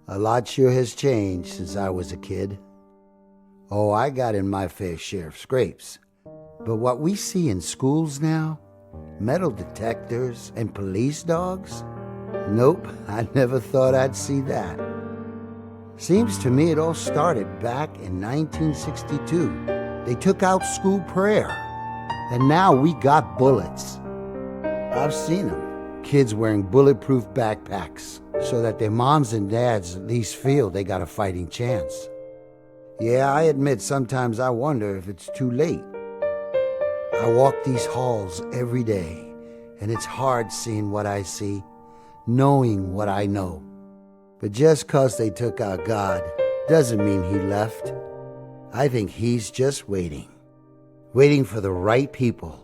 A lot sure has changed since I was a kid. Oh, I got in my fair share of scrapes. But what we see in schools now, metal detectors and police dogs? Nope, I never thought I'd see that. Seems to me it all started back in 1962. They took out school prayer, and now we got bullets. I've seen them, kids wearing bulletproof backpacks so that their moms and dads at least feel they got a fighting chance. Yeah, I admit sometimes I wonder if it's too late. I walk these halls every day, and it's hard seeing what I see, knowing what I know. But just 'cause they took our God doesn't mean he left. I think he's just waiting for the right people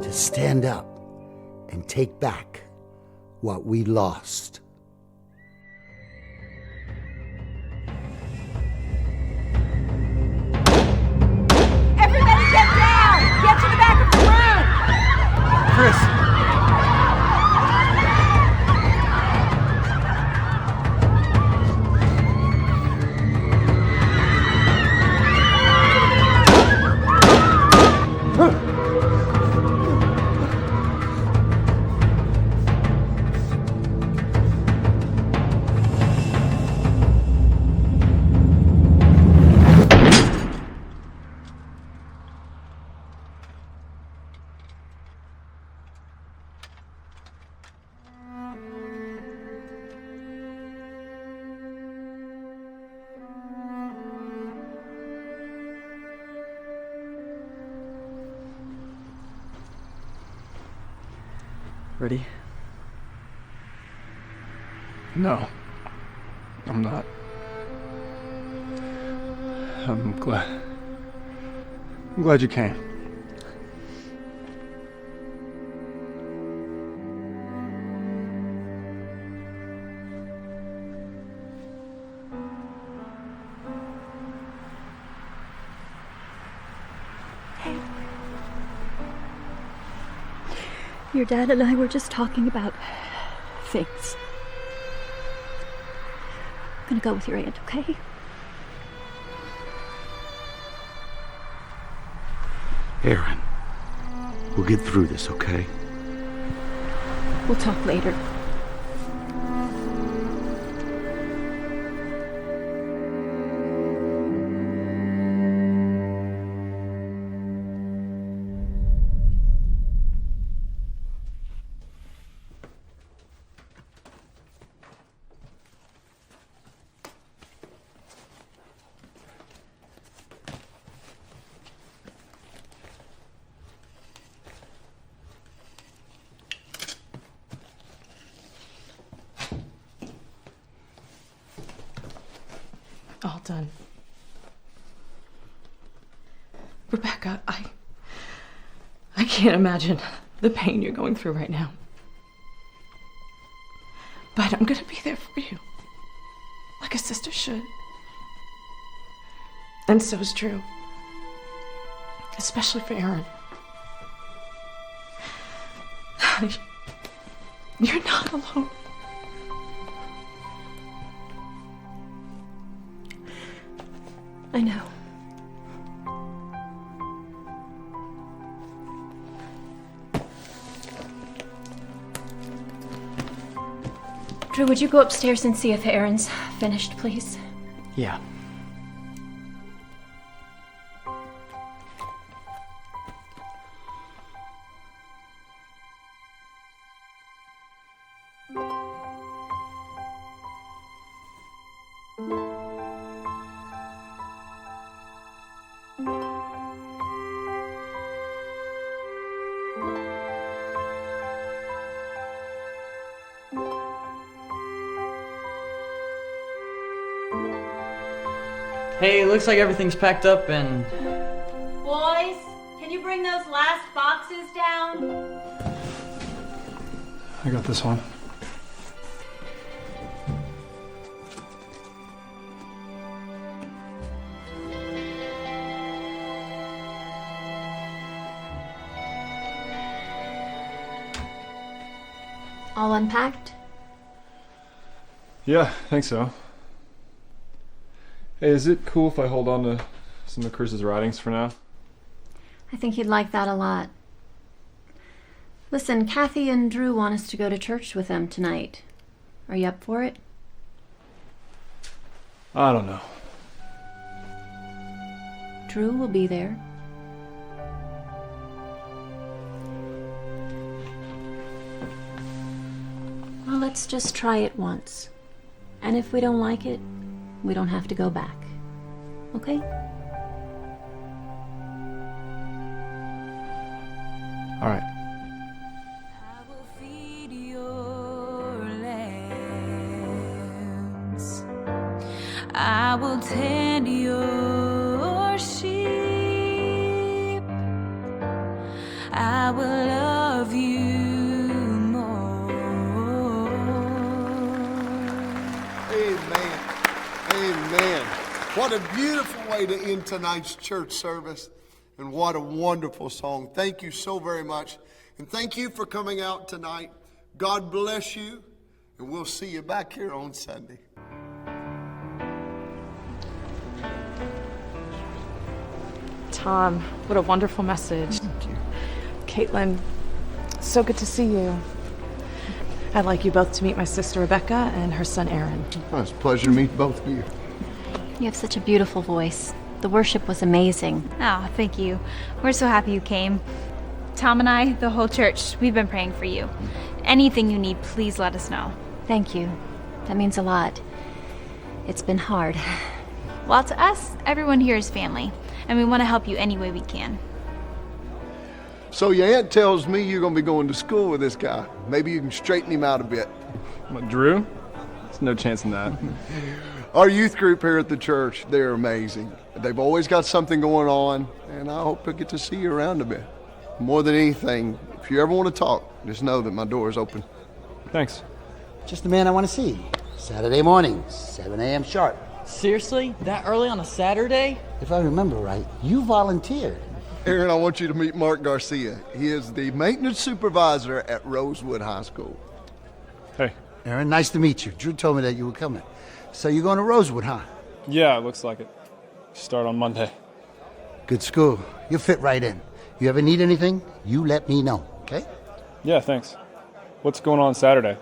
to stand up and take back what we lost. Everybody get down! Get to the back of the room! Chris! Ready? No, I'm not. I'm glad you came. Your dad and I were just talking about things. I'm gonna go with your aunt, okay? Aaron, we'll get through this, okay? We'll talk later. All done. Rebecca, I can't imagine the pain you're going through right now. But I'm gonna be there for you, like a sister should. And so is Drew, especially for Aaron. Honey, you're not alone. I know. Drew, would you go upstairs and see if Aaron's finished, please? Yeah. Hey, looks like everything's packed up and... Boys, can you bring those last boxes down? I got this one. All unpacked? Yeah, I think so. Hey, is it cool if I hold on to some of Chris's writings for now? I think he'd like that a lot. Listen, Kathy and Drew want us to go to church with them tonight. Are you up for it? I don't know. Drew will be there. Well, let's just try it once. And if we don't like it, we don't have to go back. Okay? All right. I will feed your lambs. I will tend your sheep. I will love you more. Amen. Amen. What a beautiful way to end tonight's church service. And what a wonderful song. Thank you so very much. And thank you for coming out tonight. God bless you. And we'll see you back here on Sunday. Tom, what a wonderful message. Thank you. Caitlin, so good to see you. I'd like you both to meet my sister Rebecca and her son Aaron. Well, it's a pleasure to meet both of you. You have such a beautiful voice. The worship was amazing. Oh, thank you. We're so happy you came. Tom and I, the whole church, we've been praying for you. Anything you need, please let us know. Thank you. That means a lot. It's been hard. Well, to us, everyone here is family, and we want to help you any way we can. So your aunt tells me you're going to be going to school with this guy. Maybe you can straighten him out a bit. What, Drew? There's no chance in that. Our youth group here at the church, they're amazing. They've always got something going on, and I hope to get to see you around a bit. More than anything, if you ever want to talk, just know that my door is open. Thanks. Just the man I want to see. Saturday morning, 7 a.m. sharp. Seriously? That early on a Saturday? If I remember right, you volunteered. Aaron, I want you to meet Mark Garcia. He is the maintenance supervisor at Rosewood High School. Hey. Aaron, nice to meet you. Drew told me that you were coming. So you're going to Rosewood, huh? Yeah, it looks like it. Start on Monday. Good school. You'll fit right in. You ever need anything, you let me know, okay? Yeah, thanks. What's going on Saturday?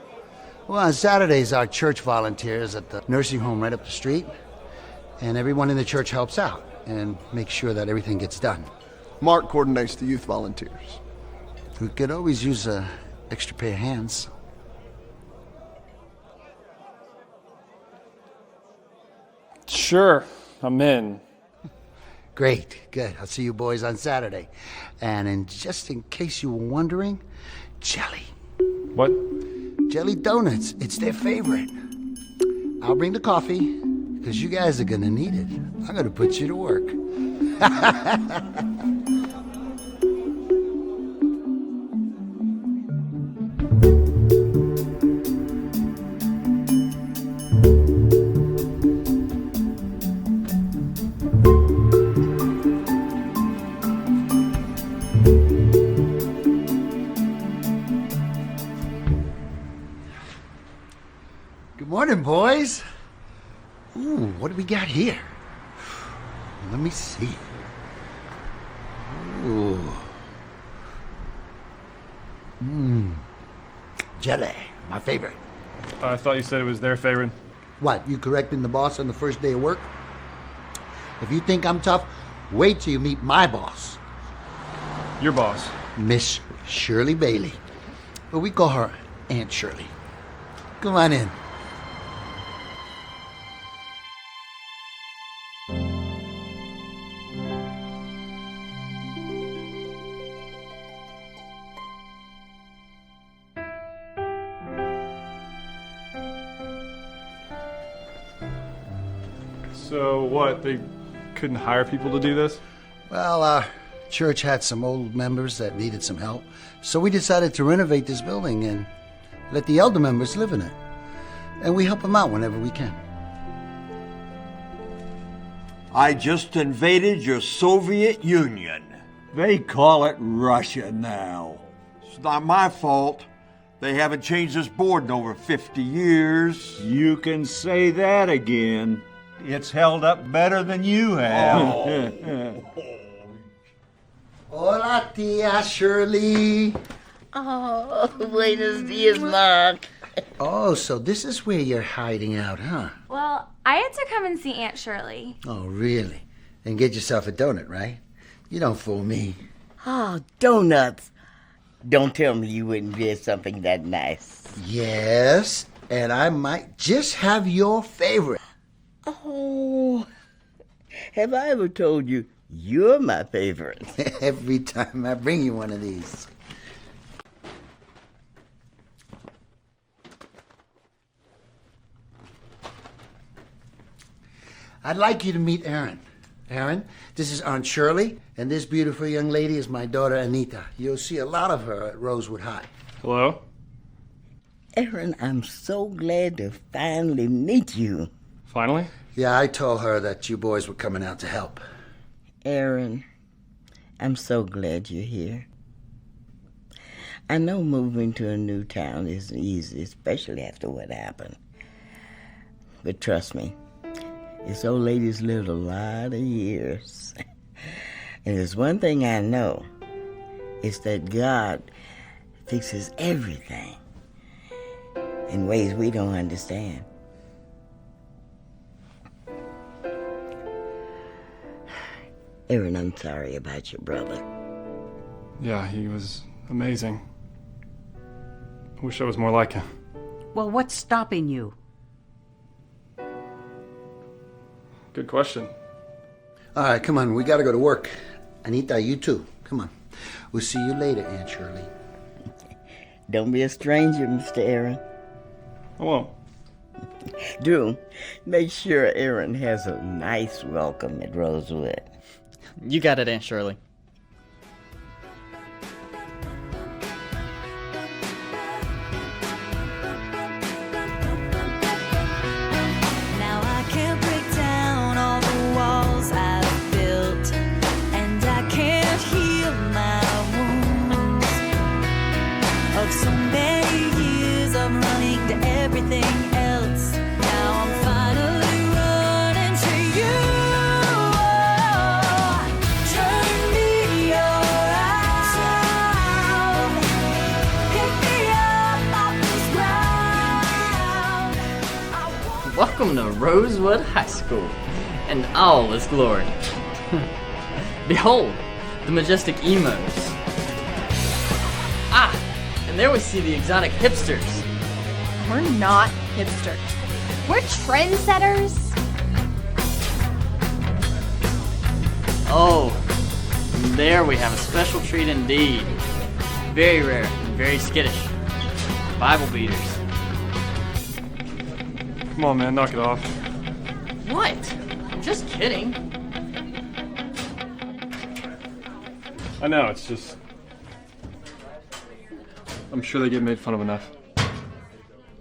Well, on Saturdays, our church volunteers at the nursing home right up the street, and everyone in the church helps out and makes sure that everything gets done. Mark coordinates the youth volunteers. We could always use an extra pair of hands. Sure, I'm in. Great, good. I'll see you boys on Saturday. And just in case you were wondering, jelly. What? Jelly donuts. It's their favorite. I'll bring the coffee, because you guys are going to need it. I'm going to put you to work. Good morning, boys. Ooh, what do we got here? Let me see. Ooh. Jelly, my favorite. I thought you said it was their favorite. What, you correcting the boss on the first day of work? If you think I'm tough, wait till you meet my boss, Your boss. Miss Shirley Bailey. But we call her Aunt Shirley. Come on in. So what, they couldn't hire people to do this? Well, church had some old members that needed some help, so we decided to renovate this building and let the elder members live in it. And we help them out whenever we can. I just invaded your Soviet Union. They call it Russia now. It's not my fault. They haven't changed this board in over 50 years. You can say that again. It's held up better than you have. Hola, tia Shirley. Oh, buenos dias, Mark. Oh, so this is where you're hiding out, huh? Well, I had to come and see Aunt Shirley. Oh, really? And get yourself a donut, right? You don't fool me. Oh, donuts. Don't tell me you wouldn't get something that nice. Yes, and I might just have your favorite. Oh, have I ever told you you're my favorite? Every time I bring you one of these. I'd like you to meet Aaron. Aaron, this is Aunt Shirley, and this beautiful young lady is my daughter Anita. You'll see a lot of her at Rosewood High. Hello? Aaron, I'm so glad to finally meet you. Finally? Yeah, I told her that you boys were coming out to help. Aaron, I'm so glad you're here. I know moving to a new town isn't easy, especially after what happened. But trust me, this old lady's lived a lot of years. And there's one thing I know. It's that God fixes everything in ways we don't understand. Aaron, I'm sorry about your brother. Yeah, he was amazing. I wish I was more like him. Well, what's stopping you? Good question. All right, come on, we gotta go to work. Anita, you too. Come on. We'll see you later, Aunt Shirley. Don't be a stranger, Mr. Aaron. I won't. Drew, make sure Aaron has a nice welcome at Rosewood. You got it, Aunt Shirley. Now I can't break down all the walls I've built, and I can't heal my wounds of so many years of running to everything else. Now I'm finally running to you. Turn me around, pick me up off this ground. Welcome to Rosewood High School, and all is glory. Behold, the majestic emos. Ah, and there we see the exotic hipsters. We're not hipsters. We're trendsetters. Oh, and there we have a special treat indeed. Very rare and very skittish. Bible beaters. Come on, man, knock it off. What? I'm just kidding. I know, it's just... I'm sure they get made fun of enough.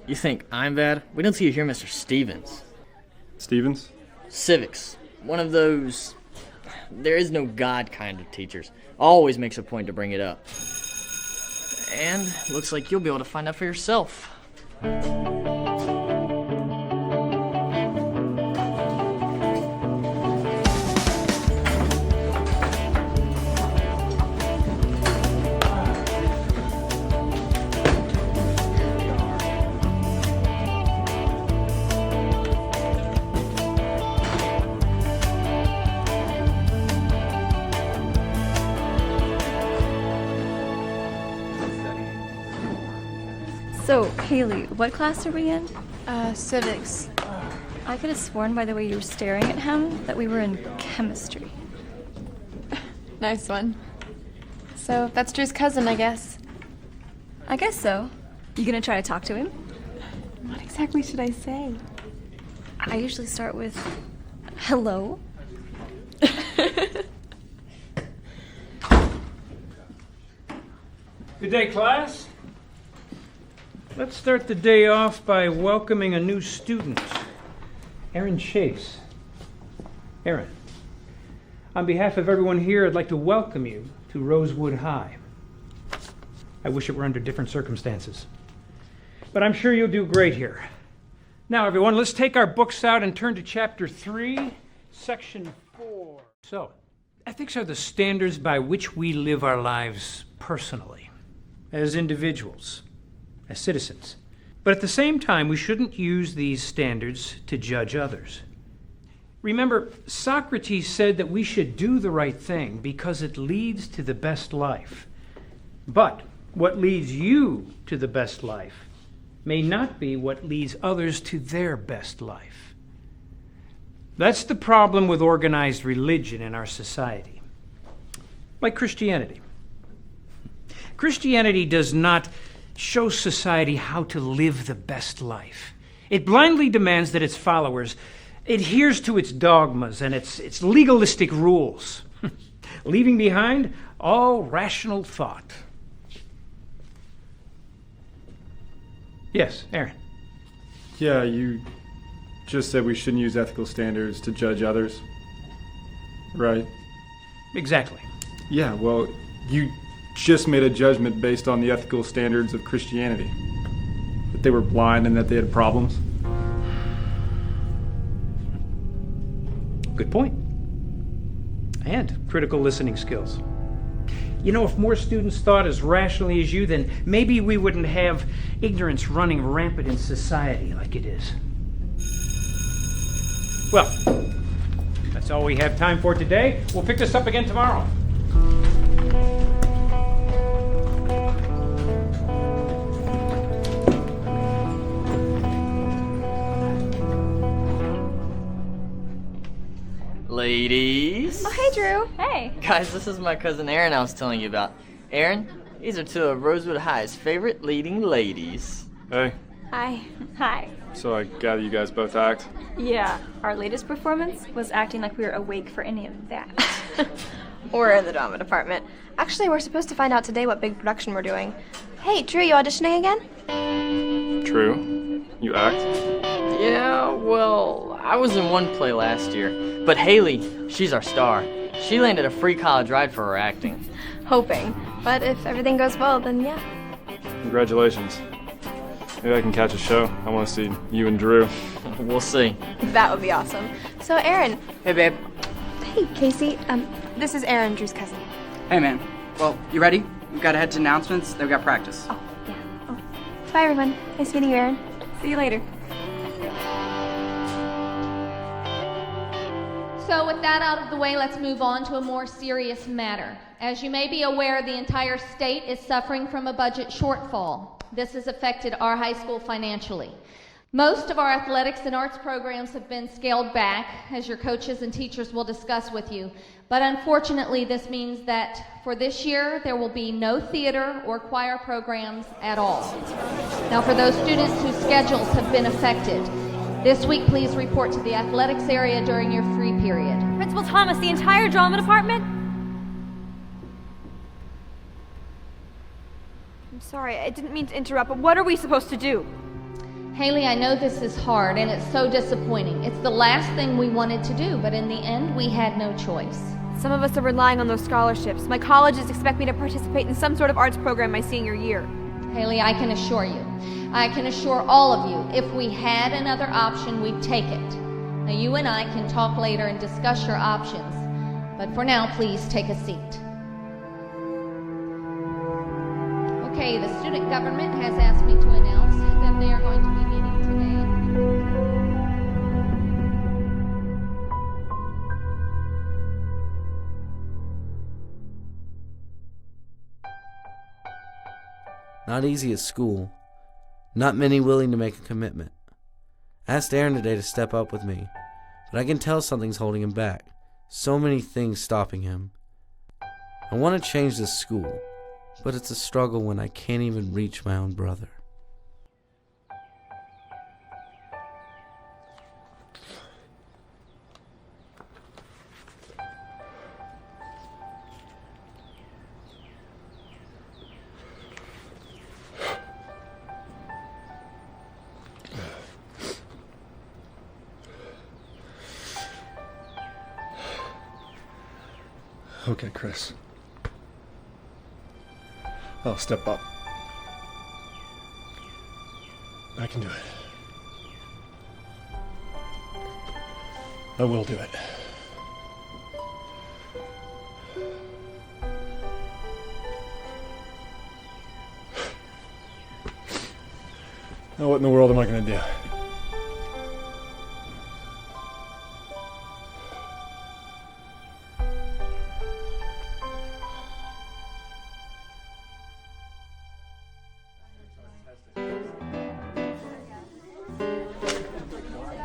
You think I'm bad? We don't see you here, Mr. Stevens. Stevens? Civics. One of those... There is no God kind of teachers. Always makes a point to bring it up. And looks like you'll be able to find out for yourself. So, Haley, what class are we in? Civics. I could have sworn by the way you were staring at him that we were in chemistry. Nice one. So, that's Drew's cousin, I guess. I guess so. You gonna try to talk to him? What exactly should I say? I usually start with, hello. Good day, class. Let's start the day off by welcoming a new student, Aaron Chase. Aaron, on behalf of everyone here, I'd like to welcome you to Rosewood High. I wish it were under different circumstances, but I'm sure you'll do great here. Now, everyone, let's take our books out and turn to Chapter 3, Section 4. So, ethics are the standards by which we live our lives personally, as individuals, as citizens. But at the same time, we shouldn't use these standards to judge others. Remember, Socrates said that we should do the right thing because it leads to the best life. But what leads you to the best life may not be what leads others to their best life. That's the problem with organized religion in our society. Like Christianity. Christianity does not show society how to live the best life. It blindly demands that its followers adheres to its dogmas and its legalistic rules, leaving behind all rational thought. Yes, Aaron. Yeah, you just said we shouldn't use ethical standards to judge others, right? Exactly. Yeah, well, you just made a judgment based on the ethical standards of Christianity. That they were blind and that they had problems. Good point. And critical listening skills. You know, if more students thought as rationally as you, then maybe we wouldn't have ignorance running rampant in society like it is. Well, that's all we have time for today. We'll pick this up again tomorrow. Ladies. Oh, hey, Drew. Hey. Guys, this is my cousin Aaron I was telling you about. Aaron, these are two of Rosewood High's favorite leading ladies. Hey, Hi. Hi. so I gather you guys both act? Yeah, our latest performance was acting like we were awake for any of that. We're in the drama department. Actually, we're supposed to find out today what big production we're doing. Hey, Drew, you auditioning again? True. You act? Yeah, well, I was in one play last year. But Haley, she's our star. She landed a free college ride for her acting. Hoping. But if everything goes well, then yeah. Congratulations. Maybe I can catch a show. I want to see you and Drew. We'll see. That would be awesome. So, Aaron. Hey, babe. Hey, Casey. This is Aaron, Drew's cousin. Hey, man. Well, you ready? We've got to head to announcements. Then we've got practice. Oh, yeah. Oh. Bye, everyone. Nice meeting you, Aaron. See you later. So with that out of the way, let's move on to a more serious matter. As you may be aware, the entire state is suffering from a budget shortfall. This has affected our high school financially. Most of our athletics and arts programs have been scaled back, as your coaches and teachers will discuss with you. But unfortunately, this means that for this year, there will be no theater or choir programs at all. Now, for those students whose schedules have been affected, this week, please report to the athletics area during your free period. Principal Thomas, the entire drama department? I'm sorry, I didn't mean to interrupt, but what are we supposed to do? Haley, I know this is hard and it's so disappointing. It's the last thing we wanted to do, but in the end, we had no choice. Some of us are relying on those scholarships. My colleges expect me to participate in some sort of arts program my senior year. Haley, I can assure you, I can assure all of you, if we had another option, we'd take it. Now, you and I can talk later and discuss your options, but for now, please take a seat. Okay, the student government has asked me to announce that they are going to be meeting today. Not easy at school. Not many willing to make a commitment. I asked Aaron today to step up with me, but I can tell something's holding him back. So many things stopping him. I want to change this school, but it's a struggle when I can't even reach my own brother. Okay, Chris. I'll step up. I can do it. I will do it. Now what in the world am I going to do?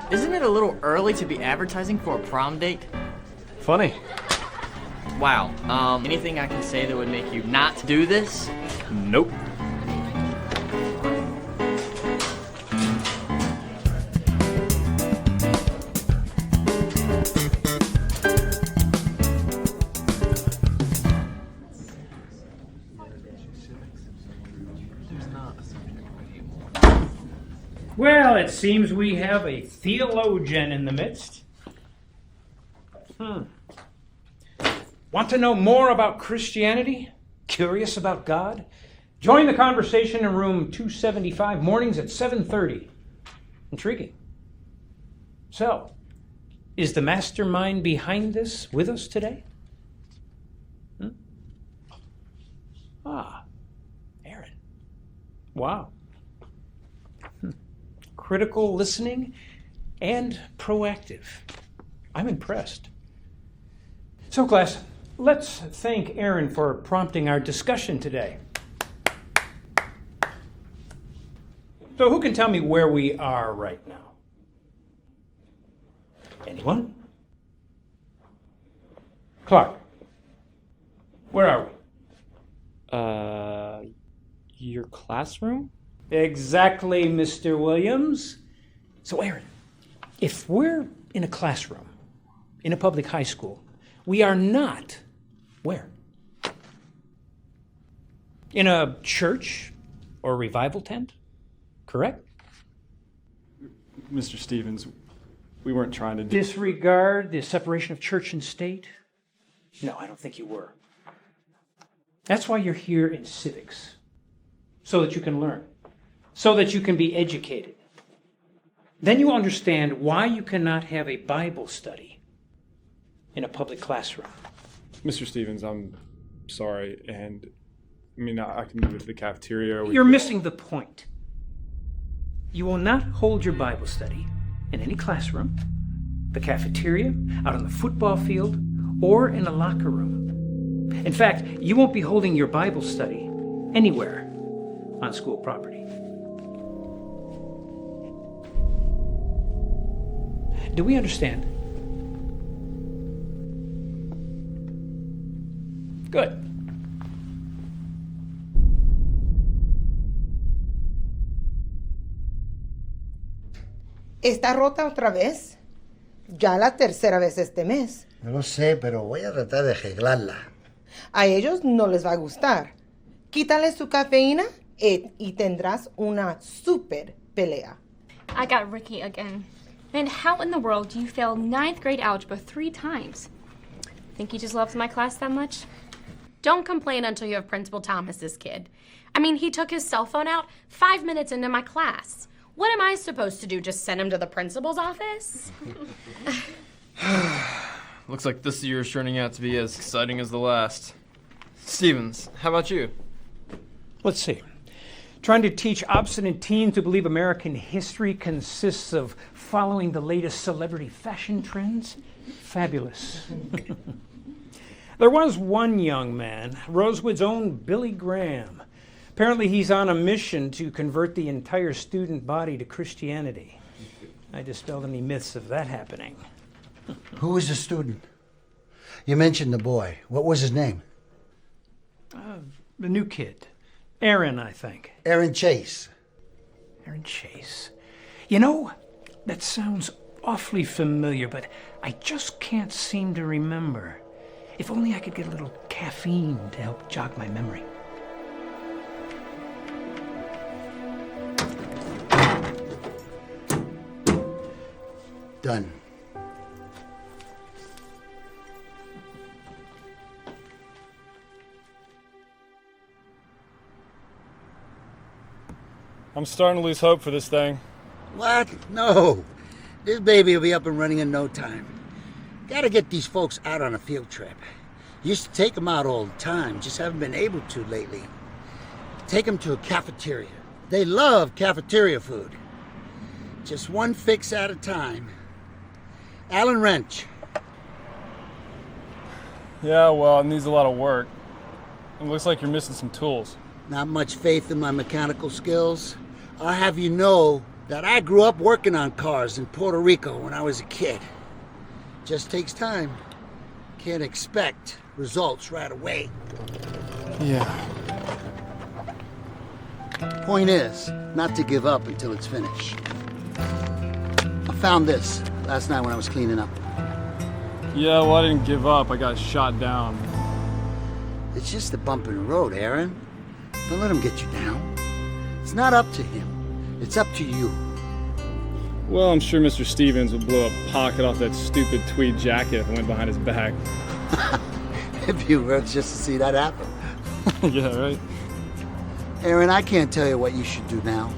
Isn't it a little early to be advertising for a prom date? Funny. Wow. Anything I can say that would make you not do this? Nope. Well, it seems we have a theologian in the midst. Want to know more about Christianity? Curious about God? Join the conversation in room 275, mornings at 7:30. Intriguing. So, is the mastermind behind this with us today? Aaron. Wow. Critical listening and proactive. I'm impressed. So, class, let's thank Aaron for prompting our discussion today. So, who can tell me where we are right now? Anyone? Clark, where are we? Your classroom? Exactly, Mr. Williams. So, Aaron, if we're in a classroom, in a public high school, we are not where? In a church or revival tent, correct? Mr. Stevens, we weren't trying to Disregard the separation of church and state? No, I don't think you were. That's why you're here in civics, so that you can learn, so that you can be educated. Then you understand why you cannot have a Bible study in a public classroom. Mr. Stevens, I'm sorry, and I mean, I can move to the cafeteria. You're missing the point. You will not hold your Bible study in any classroom, the cafeteria, out on the football field, or in a locker room. In fact, you won't be holding your Bible study anywhere on school property. Do we understand? Good. ¿Está rota otra vez? Ya la tercera vez este mes. No lo sé, pero voy a tratar de arreglarla. A ellos no les va a gustar. Quítale su cafeína y tendrás una super pelea. I got Ricky again. And how in the world do you fail 9th grade algebra 3 times? Think he just loves my class that much? Don't complain until you have Principal Thomas's kid. I mean, he took his cell phone out 5 minutes into my class. What am I supposed to do, just send him to the principal's office? Looks like this year is turning out to be as exciting as the last. Stevens, how about you? Let's see. Trying to teach obstinate teens to believe American history consists of following the latest celebrity fashion trends? Fabulous. There was one young man, Rosewood's own Billy Graham. Apparently he's on a mission to convert the entire student body to Christianity. I dispelled any myths of that happening. Who was the student? You mentioned the boy. What was his name? The new kid. Aaron, I think. Aaron Chase. Aaron Chase. You know, that sounds awfully familiar, but I just can't seem to remember. If only I could get a little caffeine to help jog my memory. Done. I'm starting to lose hope for this thing. What? No. This baby will be up and running in no time. Gotta get these folks out on a field trip. Used to take them out all the time, just haven't been able to lately. Take them to a cafeteria. They love cafeteria food. Just one fix at a time. Allen wrench. Yeah, well, it needs a lot of work. It looks like you're missing some tools. Not much faith in my mechanical skills. I'll have you know that I grew up working on cars in Puerto Rico when I was a kid. Just takes time. Can't expect results right away. Yeah. Point is, not to give up until it's finished. I found this last night when I was cleaning up. Yeah, well, I didn't give up. I got shot down. It's just a bump in the road, Aaron. Don't let him get you down. It's not up to him. It's up to you. Well, I'm sure Mr. Stevens would blow a pocket off that stupid tweed jacket if it went behind his back. It'd be worth just to see that happen. Yeah, right? Aaron, I can't tell you what you should do now,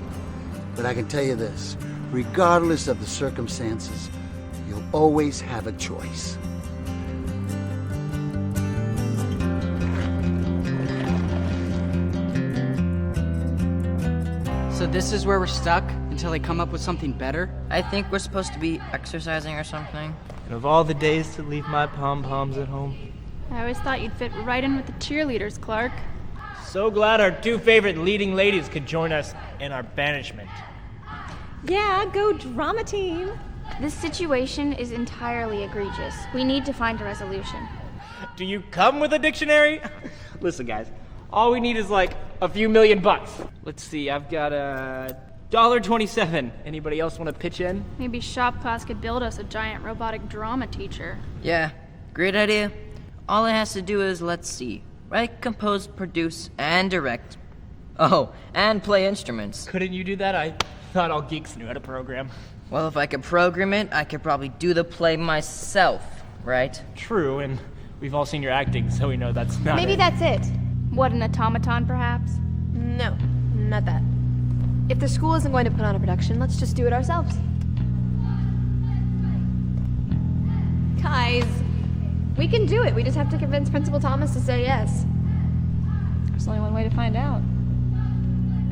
but I can tell you this. Regardless of the circumstances, you'll always have a choice. So this is where we're stuck until they come up with something better? I think we're supposed to be exercising or something. And of all the days to leave my pom-poms at home. I always thought you'd fit right in with the cheerleaders, Clark. So glad our two favorite leading ladies could join us in our banishment. Yeah, go drama team. This situation is entirely egregious. We need to find a resolution. Do you come with a dictionary? Listen, guys, all we need is like a few million bucks. Let's see, I've got $1.27. Anybody else want to pitch in? Maybe shop class could build us a giant robotic drama teacher. Yeah, great idea. All it has to do is, let's see, write, compose, produce, and direct. Oh, and play instruments. Couldn't you do that? I thought all geeks knew how to program. Well, if I could program it, I could probably do the play myself, right? True, and we've all seen your acting, so we know that's not Maybe it. that's it. What, an automaton, perhaps? No, not that. If the school isn't going to put on a production, let's just do it ourselves. Guys, we can do it. We just have to convince Principal Thomas to say yes. There's only one way to find out.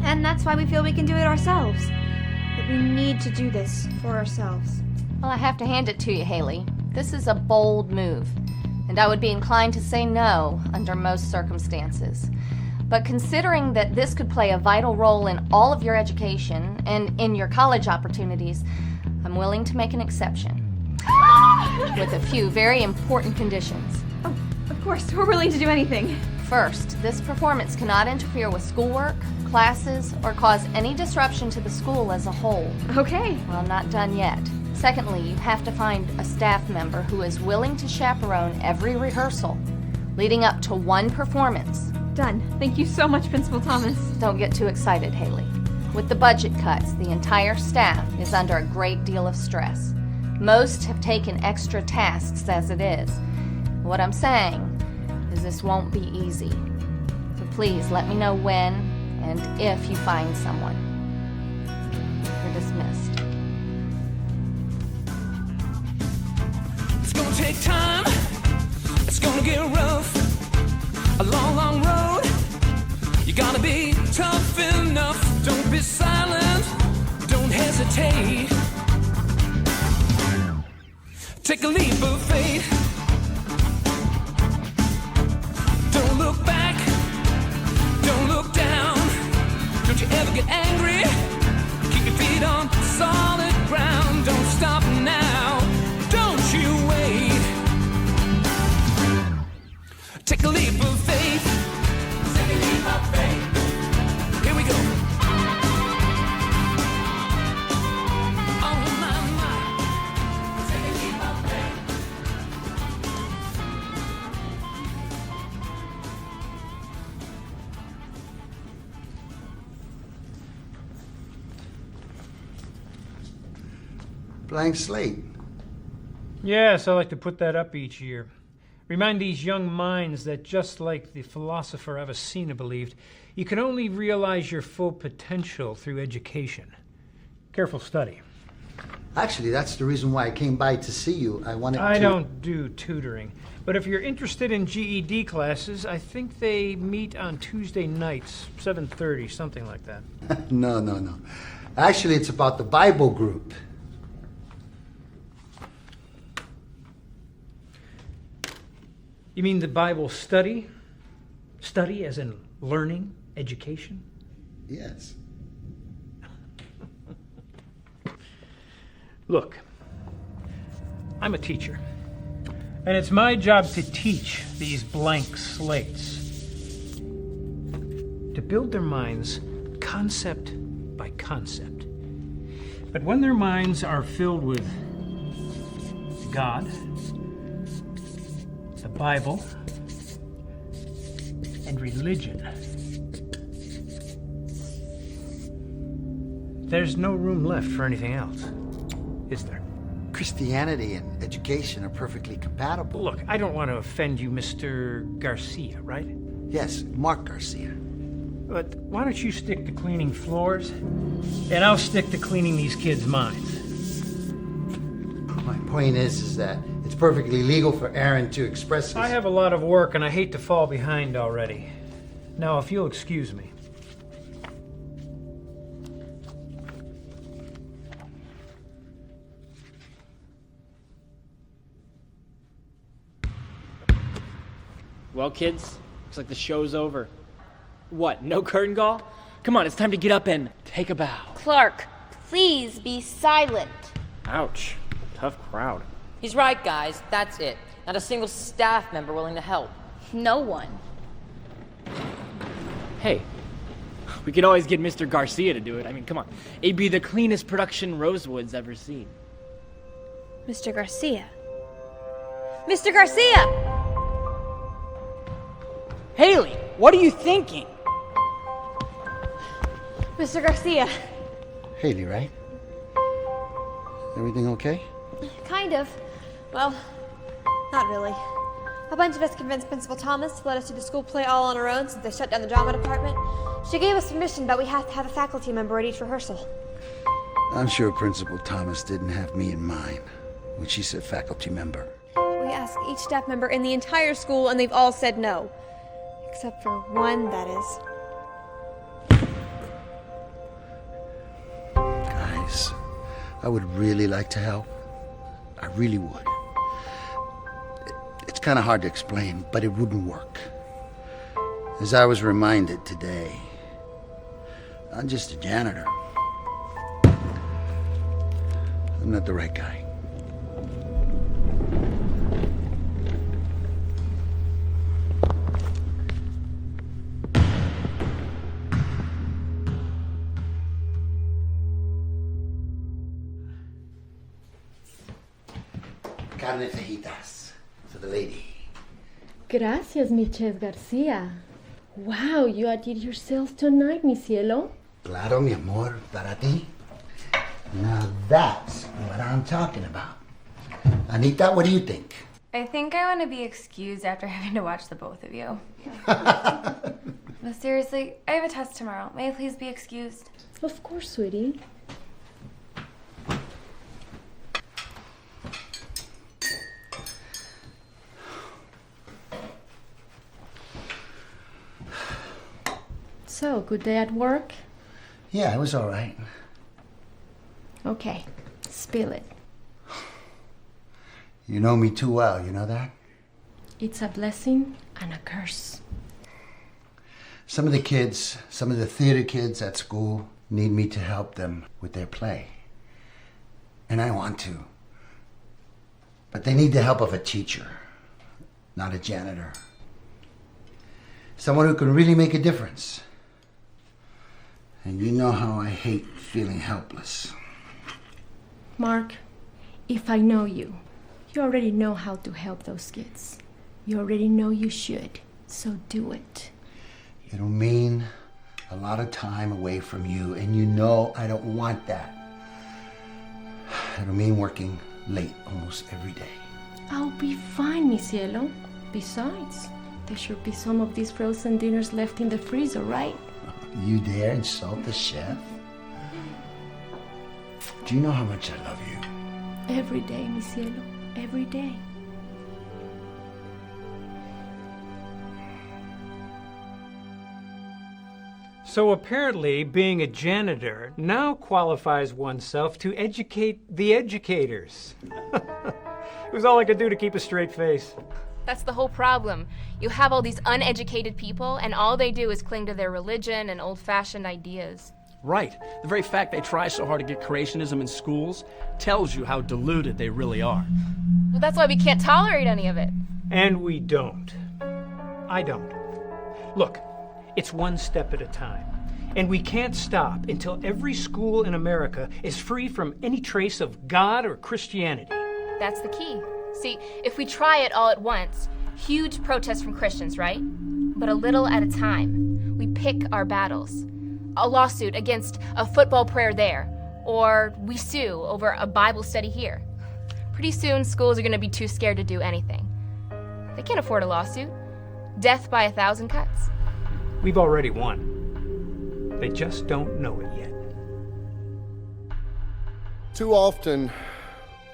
And that's why we feel we can do it ourselves. That we need to do this for ourselves. Well, I have to hand it to you, Haley. This is a bold move, and I would be inclined to say no under most circumstances. But considering that this could play a vital role in all of your education and in your college opportunities, I'm willing to make an exception. With a few very important conditions. Oh, of course, we're willing to do anything. First, this performance cannot interfere with schoolwork, classes, or cause any disruption to the school as a whole. Okay. Well, not done yet. Secondly, you have to find a staff member who is willing to chaperone every rehearsal, leading up to one performance. Done. Thank you so much, Principal Thomas. Don't get too excited, Haley. With the budget cuts, the entire staff is under a great deal of stress. Most have taken extra tasks as it is. What I'm saying is this won't be easy. So please let me know when and if you find someone. You're dismissed. It's gonna take time. It's gonna get rough. A long, long road. You gotta be tough enough. Don't be silent. Don't hesitate. Take a leap of faith. Don't look back. Don't look down. Don't you ever get angry. Keep your feet on solid ground. Don't stop now. Don't you wait. Take a leap of faith. Take a leap of faith. Here we go. Oh my, my. Take a leap of faith. Blank slate. Yes, I like to put that up each year. Remind these young minds that just like the philosopher Avicenna believed, you can only realize your full potential through education. Careful study. Actually, that's the reason why I came by to see you. I don't do tutoring. But if you're interested in GED classes, I think they meet on Tuesday nights, 7:30, something like that. No. Actually, it's about the Bible group. You mean the Bible study? Study as in learning, education? Yes. Look, I'm a teacher, and it's my job to teach these blank slates, to build their minds concept by concept. But when their minds are filled with God, the Bible, and religion, there's no room left for anything else, is there? Christianity and education are perfectly compatible. Look, I don't want to offend you, Mr. Garcia, right? Yes, Mark Garcia. But why don't you stick to cleaning floors, and I'll stick to cleaning these kids' minds. My point is that it's perfectly legal for Aaron to express his... I have a lot of work, and I hate to fall behind already. Now, if you'll excuse me. Well, kids, looks like the show's over. What, no curtain call? Come on, it's time to get up and take a bow. Clark, please be silent. Ouch. Tough crowd. He's right, guys. That's it. Not a single staff member willing to help. No one. Hey, we could always get Mr. Garcia to do it. I mean, come on. It'd be the cleanest production Rosewood's ever seen. Mr. Garcia. Mr. Garcia! Haley, what are you thinking? Mr. Garcia. Haley, right? Everything okay? Kind of. Well, not really. A bunch of us convinced Principal Thomas to let us do the school play all on our own since they shut down the drama department. She gave us permission, but we have to have a faculty member at each rehearsal. I'm sure Principal Thomas didn't have me in mind when she said faculty member. We asked each staff member in the entire school, and they've all said no. Except for one, that is. Guys, I would really like to help. I really would. It's kind of hard to explain, but it wouldn't work. As I was reminded today, I'm just a janitor. I'm not the right guy. Carne fajitas for the lady. Gracias, Miches Garcia. Wow, you outdid yourself tonight, mi cielo. Claro, mi amor, para ti. Now that's what I'm talking about. Anita, what do you think? I think I want to be excused after having to watch the both of you. No, seriously, I have a test tomorrow. May I please be excused? Of course, sweetie. So, good day at work? Yeah, it was all right. Okay, spill it. You know me too well, you know that? It's a blessing and a curse. Some of the kids, some of the theater kids at school need me to help them with their play. And I want to. But they need the help of a teacher, not a janitor. Someone who can really make a difference. And you know how I hate feeling helpless. Mark, if I know you, you already know how to help those kids. You already know you should, so do it. It'll mean a lot of time away from you, and you know I don't want that. It'll mean working late almost every day. I'll be fine, mi cielo. Besides, there should be some of these frozen dinners left in the freezer, right? You dare insult the chef? Do you know how much I love you? Every day, mi cielo. Every day. So apparently, being a janitor now qualifies oneself to educate the educators. It was all I could do to keep a straight face. That's the whole problem. You have all these uneducated people, and all they do is cling to their religion and old-fashioned ideas. Right. The very fact they try so hard to get creationism in schools tells you how deluded they really are. Well, that's why we can't tolerate any of it. And we don't. I don't. Look, it's one step at a time. And we can't stop until every school in America is free from any trace of God or Christianity. That's the key. See, if we try it all at once, huge protests from Christians, right? But a little at a time. We pick our battles. A lawsuit against a football prayer there, or we sue over a Bible study here. Pretty soon, schools are going to be too scared to do anything. They can't afford a lawsuit. Death by 1,000 cuts. We've already won. They just don't know it yet. Too often,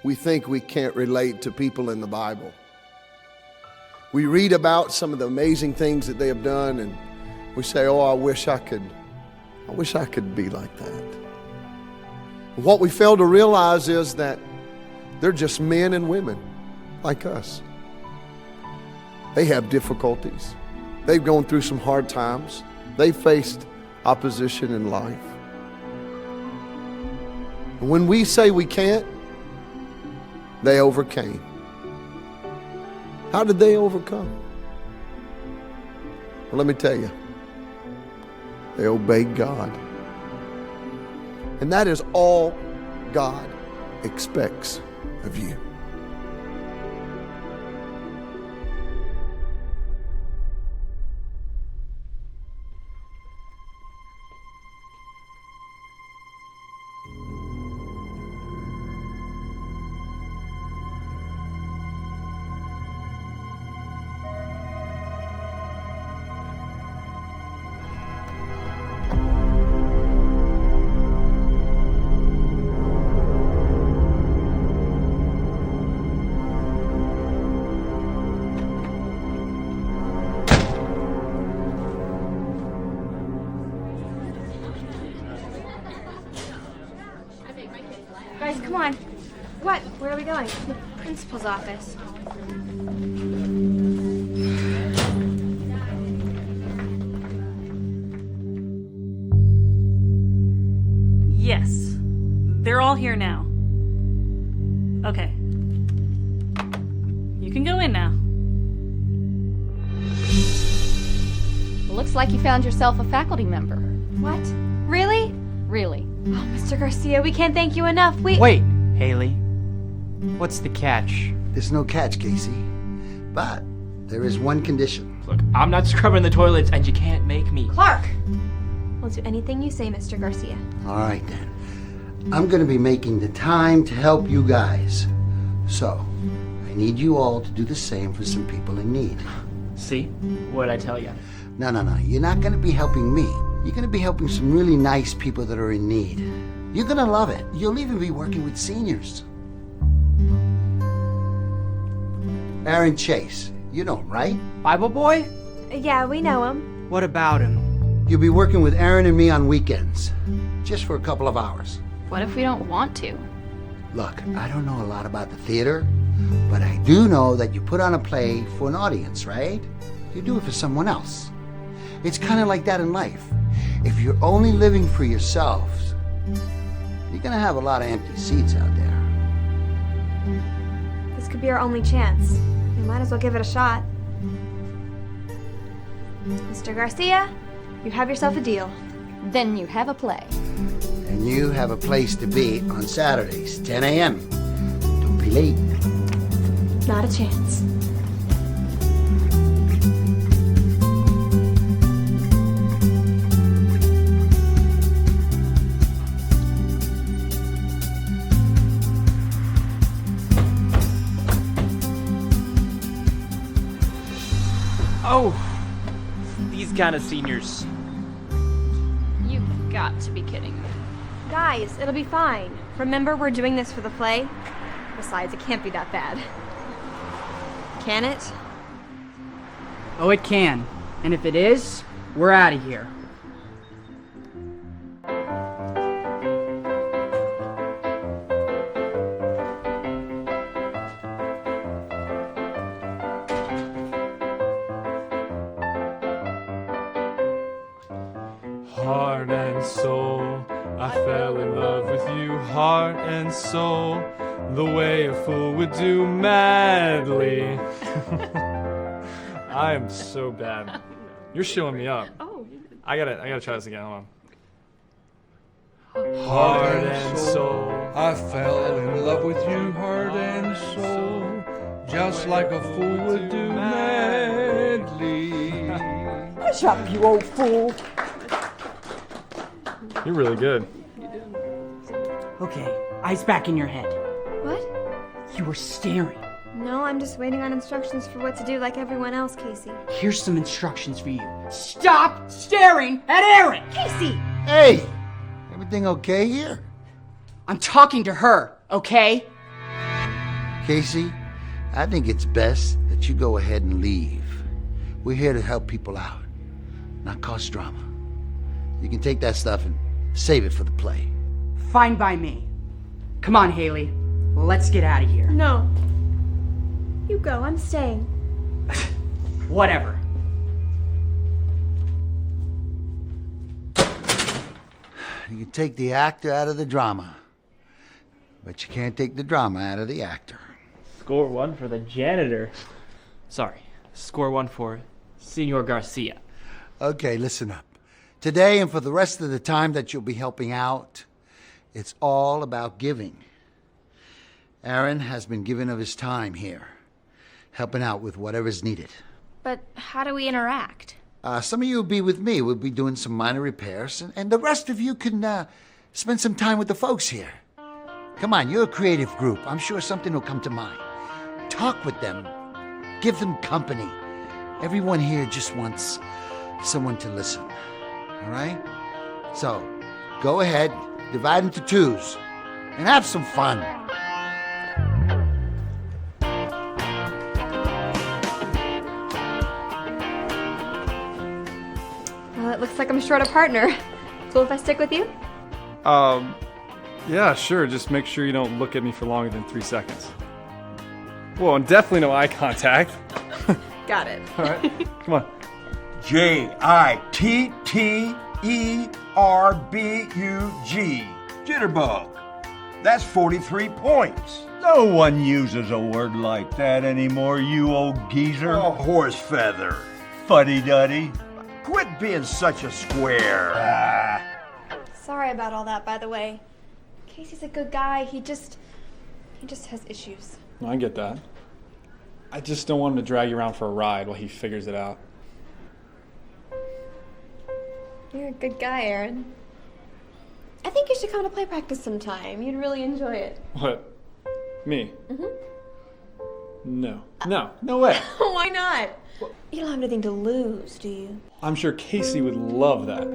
we think we can't relate to people in the Bible. We read about some of the amazing things that they have done, and we say, oh, I wish I could be like that. What we fail to realize is that they're just men and women like us. They have difficulties. They've gone through some hard times. They faced opposition in life. And when we say we can't, they overcame. How did they overcome? Well, let me tell you. They obeyed God. And that is all God expects of you. Guys, come on. What? Where are we going? The principal's office. Yes. They're all here now. Okay. You can go in now. Looks like you found yourself a faculty member. What? Really? Really. Oh, Mr. Garcia, we can't thank you enough. Wait, Haley. What's the catch? There's no catch, Casey. But there is one condition. Look, I'm not scrubbing the toilets, and you can't make me. Clark! We'll do anything you say, Mr. Garcia. All right, then. I'm going to be making the time to help you guys. So, I need you all to do the same for some people in need. See? What'd I tell you? No. You're not going to be helping me. You're going to be helping some really nice people that are in need. You're going to love it. You'll even be working with seniors. Aaron Chase, you know him, right? Bible boy? Yeah, we know him. What about him? You'll be working with Aaron and me on weekends, just for a couple of hours. What if we don't want to? Look, I don't know a lot about the theater, but I do know that you put on a play for an audience, right? You do it for someone else. It's kind of like that in life. If you're only living for yourselves, you're gonna have a lot of empty seats out there. This could be our only chance. We might as well give it a shot. Mr. Garcia, you have yourself a deal. Then you have a play. And you have a place to be on Saturdays, 10 a.m. Don't be late. Not a chance. Oh, these kind of seniors. You've got to be kidding me. Guys, it'll be fine. Remember, we're doing this for the play. Besides, it can't be that bad. Can it? Oh, it can. And if it is, we're out of here. Heart and soul, I fell in love with you, heart and soul, the way a fool would do madly. I am so bad. You're showing me up. I gotta try this again. Hold on. Heart and soul, I fell in love with you, heart and soul, just like a fool would do madly. Hush up, you old fool. You're really good. Okay, eyes back in your head. What? You were staring. No, I'm just waiting on instructions for what to do like everyone else, Casey. Here's some instructions for you. Stop staring at Erin! Casey! Hey! Everything okay here? I'm talking to her, okay? Casey, I think it's best that you go ahead and leave. We're here to help people out, not cause drama. You can take that stuff and save it for the play. Fine by me. Come on, Haley. Let's get out of here. No. You go, I'm staying. Whatever. You can take the actor out of the drama, but you can't take the drama out of the actor. Score one for the janitor. Sorry, score one for Senor Garcia. Okay, listen up. Today and for the rest of the time that you'll be helping out, it's all about giving. Aaron has been giving of his time here, helping out with whatever's needed. But how do we interact? Some of you will be with me. We'll be doing some minor repairs, and the rest of you can spend some time with the folks here. Come on, you're a creative group. I'm sure something will come to mind. Talk with them. Give them company. Everyone here just wants someone to listen. All right? So, go ahead, divide into twos, and have some fun. Well, it looks like I'm short a partner. Cool if I stick with you? Yeah, sure. Just make sure you don't look at me for longer than 3 seconds. Whoa, and definitely no eye contact. Got it. All right, come on. Jitterbug. Jitterbug. That's 43 points. No one uses a word like that anymore, you old geezer. A horse feather. Fuddy-duddy. Quit being such a square. Sorry about all that, by the way. Casey's a good guy. He just has issues. I get that. I just don't want him to drag you around for a ride while he figures it out. You're a good guy, Aaron. I think you should come to play practice sometime. You'd really enjoy it. What? Me? No. No way. Why not? You don't have anything to lose, do you? I'm sure Casey would love that.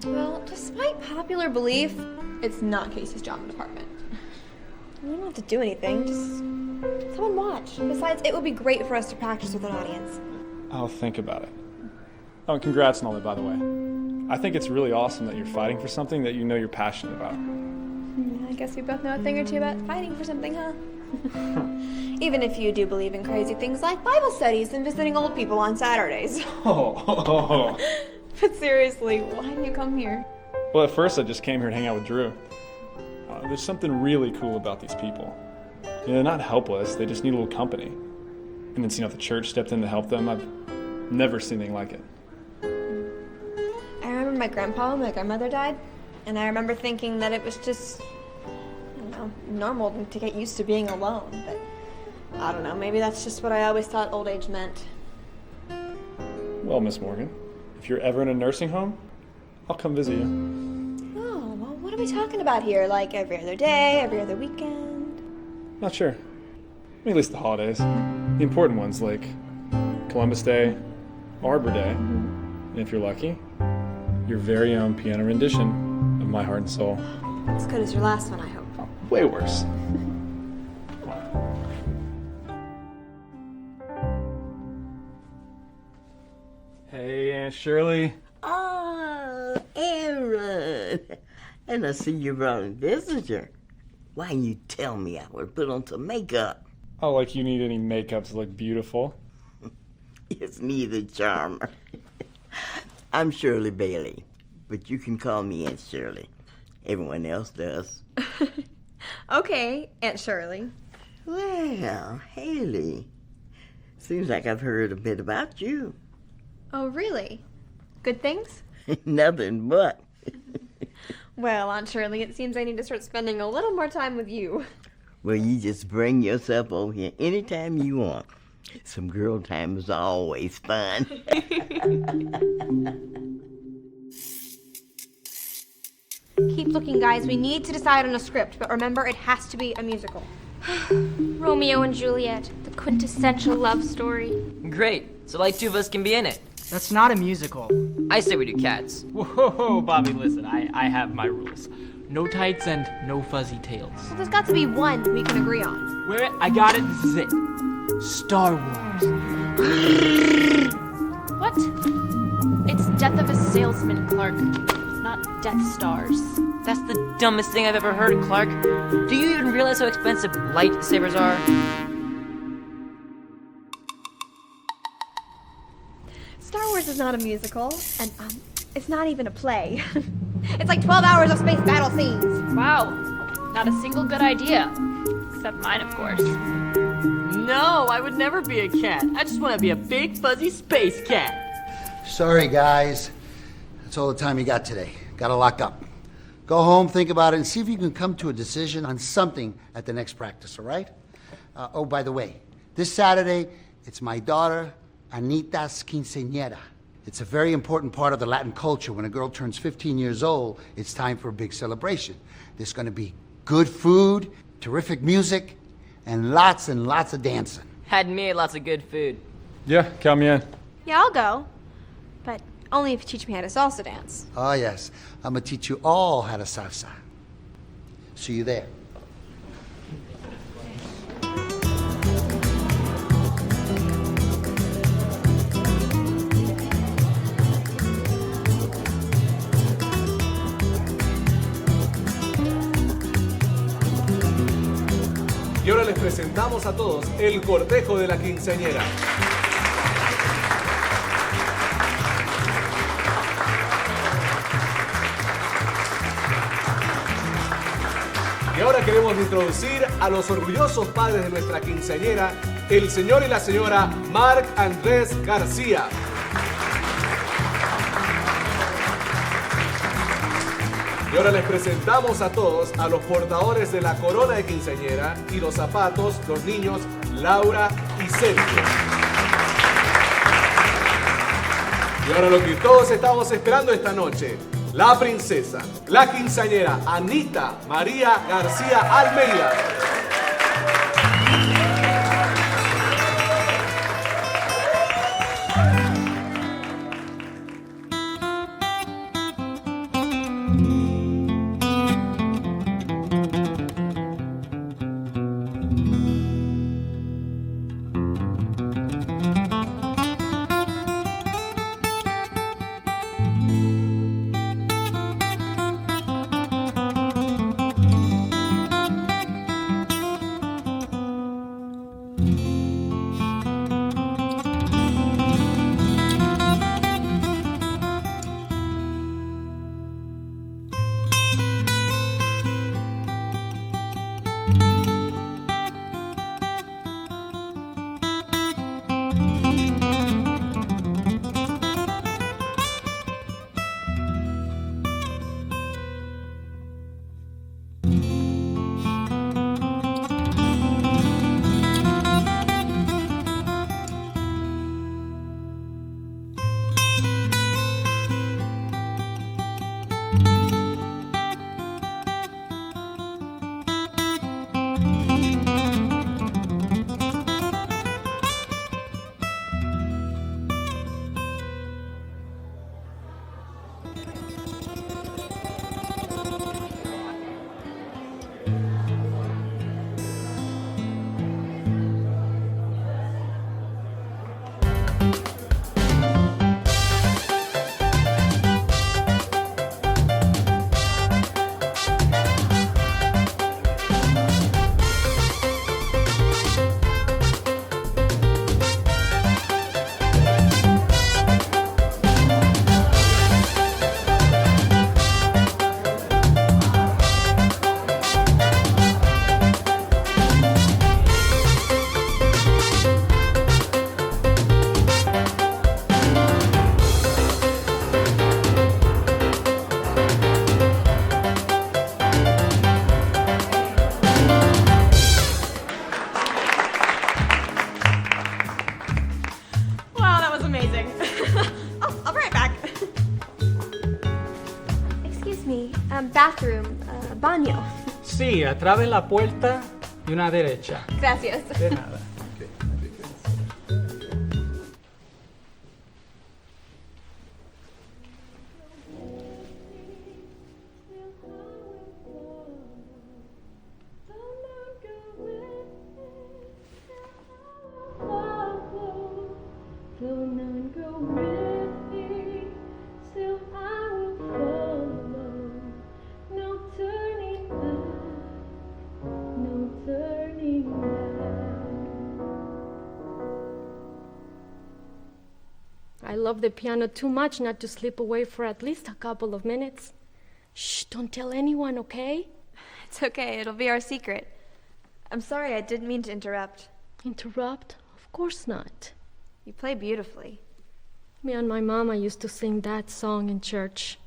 Well, despite popular belief, it's not Casey's job in the department. You don't have to do anything, just come and watch. Besides, it would be great for us to practice with an audience. I'll think about it. Oh, and congrats on all that, by the way. I think it's really awesome that you're fighting for something that you know you're passionate about. I guess we both know a thing or two about fighting for something, huh? Even if you do believe in crazy things like Bible studies and visiting old people on Saturdays. But seriously, why didn't you come here? Well, at first I just came here to hang out with Drew. There's something really cool about these people. You know, they're not helpless, they just need a little company. And then seeing how the church stepped in to help them, I've never seen anything like it. I remember my grandpa when my grandmother died, and I remember thinking that it was just, normal to get used to being alone, but I don't know, maybe that's just what I always thought old age meant. Well, Miss Morgan, if you're ever in a nursing home, I'll come visit you. Oh, well, what are we talking about here? Like every other day, every other weekend? Not sure. I mean, at least the holidays. The important ones like Columbus Day, Arbor Day, and if you're lucky, your very own piano rendition of My Heart and Soul. As good as your last one, I hope. Way worse. Aunt Shirley. Oh, Aaron. And I see you brought a visitor. Why didn't you tell me I would put on some makeup? Oh, like you need any makeup to look beautiful. It's me, the charmer. I'm Shirley Bailey, but you can call me Aunt Shirley. Everyone else does. Okay, Aunt Shirley. Well, Haley, seems like I've heard a bit about you. Oh, really? Good things? Nothing but. Well, Aunt Shirley, it seems I need to start spending a little more time with you. Well, you just bring yourself over here anytime you want. Some girl time is always fun. Keep looking, guys. We need to decide on a script, but remember, it has to be a musical. Romeo and Juliet, the quintessential love story. Great. So like two of us can be in it. That's not a musical. I say we do Cats. Whoa, Bobby, listen, I have my rules. No tights and no fuzzy tails. Well, there's got to be one we can agree on. Wait, I got it. This is it. Star Wars. What? It's Death of a Salesman, Clark. Not Death Stars. That's the dumbest thing I've ever heard, Clark. Do you even realize how expensive lightsabers are? Star Wars is not a musical, and it's not even a play. It's like 12 hours of space battle scenes. Wow. Not a single good idea. Except mine, of course. No, I would never be a cat. I just want to be a big, fuzzy space cat. Sorry, guys. That's all the time you got today. Gotta lock up. Go home, think about it, and see if you can come to a decision on something at the next practice, all right? Oh, by the way, this Saturday, it's my daughter Anita's quinceañera. It's a very important part of the Latin culture. When a girl turns 15 years old, it's time for a big celebration. There's gonna be good food, terrific music, and lots of dancing. Had me lots of good food. Yeah, count me in. Yeah, I'll go. But only if you teach me how to salsa dance. Oh, yes. I'm gonna teach you all how to salsa. See you there. Y ahora les presentamos a todos el cortejo de la quinceañera. Y ahora queremos introducir a los orgullosos padres de nuestra quinceañera, el señor y la señora Marc Andrés García. Y ahora les presentamos a todos a los portadores de la corona de quinceañera y los zapatos, los niños Laura y Sergio. Y ahora lo que todos estamos esperando esta noche, la princesa, la quinceañera Anita María García Almeida. bathroom, baño. Sí, atrás de la puerta y una derecha. Gracias. De nada. I love the piano too much not to slip away for at least a couple of minutes. Shh, don't tell anyone, okay? It's okay, it'll be our secret. I'm sorry, I didn't mean to interrupt. Interrupt? Of course not. You play beautifully. Me and my mama used to sing that song in church.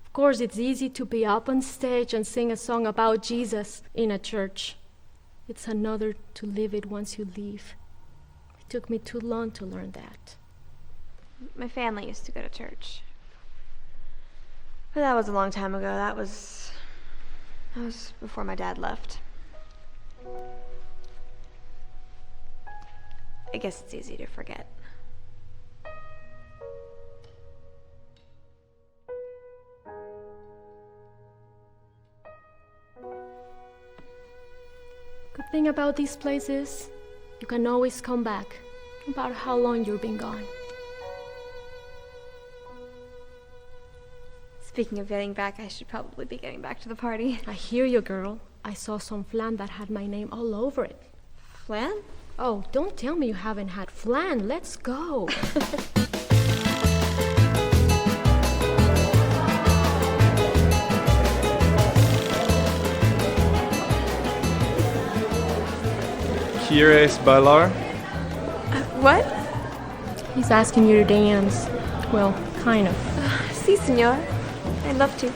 Of course, it's easy to be up on stage and sing a song about Jesus in a church. It's another to live it once you leave. It took me too long to learn that. My family used to go to church. But that was a long time ago. That was before my dad left. I guess it's easy to forget. Good thing about these places, you can always come back, no matter how long you've been gone. Speaking of getting back, I should probably be getting back to the party. I hear you, girl. I saw some flan that had my name all over it. Flan? Oh, don't tell me you haven't had flan. Let's go. ¿Quieres bailar? What? He's asking you to dance. Well, kind of. Si, senor. I'd love to.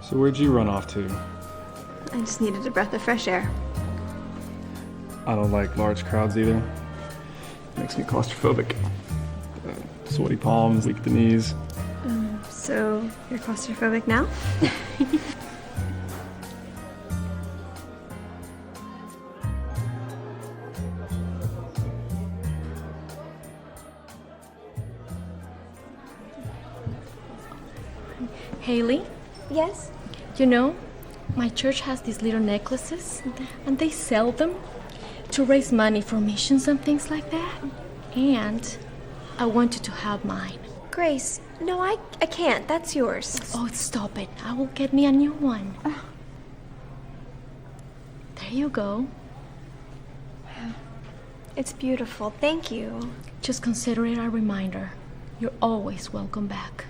So where'd you run off to? I just needed a breath of fresh air. I don't like large crowds either. Makes me claustrophobic. Sweaty palms, weak the knees. So you're claustrophobic now? Haley? Yes? You know, my church has these little necklaces, and they sell them to raise money for missions and things like that. And I want you to have mine. Grace, no, I can't. That's yours. Oh, stop it. I will get me a new one. There you go. It's beautiful. Thank you. Just consider it a reminder. You're always welcome back.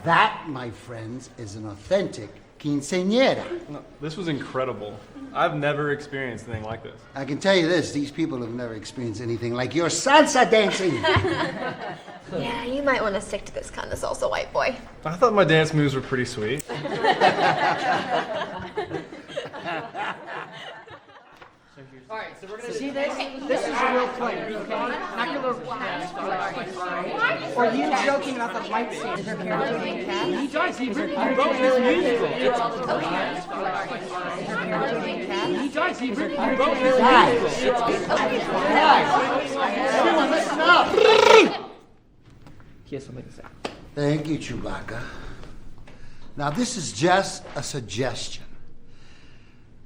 That, my friends, is an authentic quinceañera. No, this was incredible. I've never experienced anything like this. I can tell you this, these people have never experienced anything like your salsa dancing. Yeah, you might want to stick to this kind of salsa, white boy. I thought my dance moves were pretty sweet. All right, so we're gonna see this. This is a real player, okay? Not your little cat. Or you joking about the light scene. He does. He really both musical. He does. He really both Everyone, listen up. He has something to say. Thank you, Chewbacca. Now, this is just a suggestion.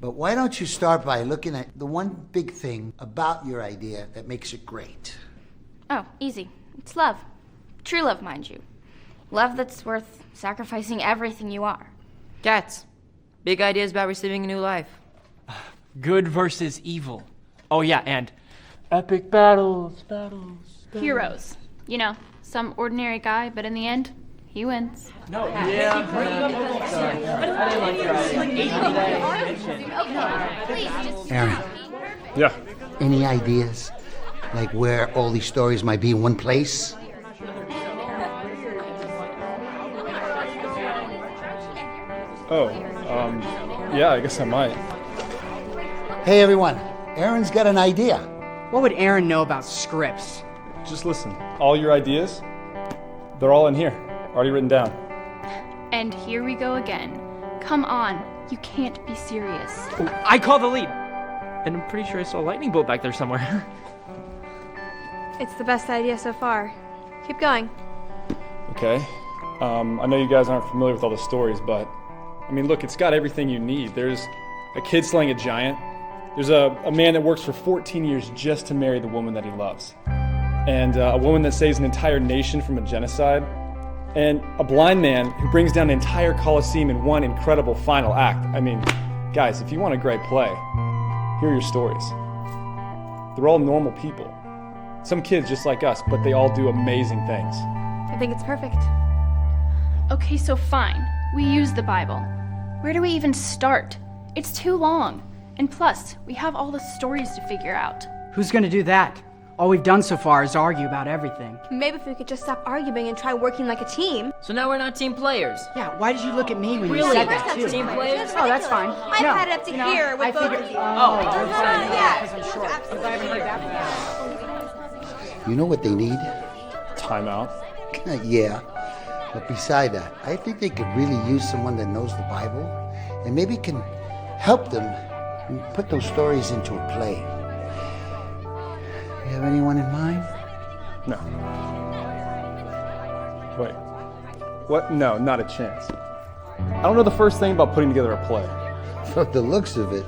But why don't you start by looking at the one big thing about your idea that makes it great? Oh, easy. It's love. True love, mind you. Love that's worth sacrificing everything you are. Cats. Big ideas about receiving a new life. Good versus evil. Oh yeah, and epic battles. Heroes. You know, some ordinary guy, but in the end, he wins. No, Aaron. Yeah. Any ideas? Like where all these stories might be in one place? Oh, yeah, I guess I might. Hey everyone, Aaron's got an idea. What would Aaron know about scripts? Just listen. All your ideas, they're all in here, already written down. And here we go again. Come on, you can't be serious. I call the lead. And I'm pretty sure I saw a lightning bolt back there somewhere. It's the best idea so far. Keep going. Okay. I know you guys aren't familiar with all the stories, but I mean, look, it's got everything you need. There's a kid slaying a giant. There's a man that works for 14 years just to marry the woman that he loves. And a woman that saves an entire nation from a genocide. And a blind man who brings down an entire Colosseum in one incredible final act. I mean, guys, if you want a great play, here are your stories. They're all normal people. Some kids just like us, but they all do amazing things. I think it's perfect. Okay, so fine. We use the Bible. Where do we even start? It's too long. And plus, we have all the stories to figure out. Who's gonna do that? All we've done so far is argue about everything. Maybe if we could just stop arguing and try working like a team. So now we're not team players. Yeah, why did you look at me when you Really? said that, too? Team players? Oh, that's fine. I've had it up to here with both of you. Because I'm short. Because I haven't heard that. You know what they need? Timeout. Yeah. But beside that, I think they could really use someone that knows the Bible and maybe can help them put those stories into a play. You have anyone in mind? No. Wait. What? No, not a chance. I don't know the first thing about putting together a play. From the looks of it,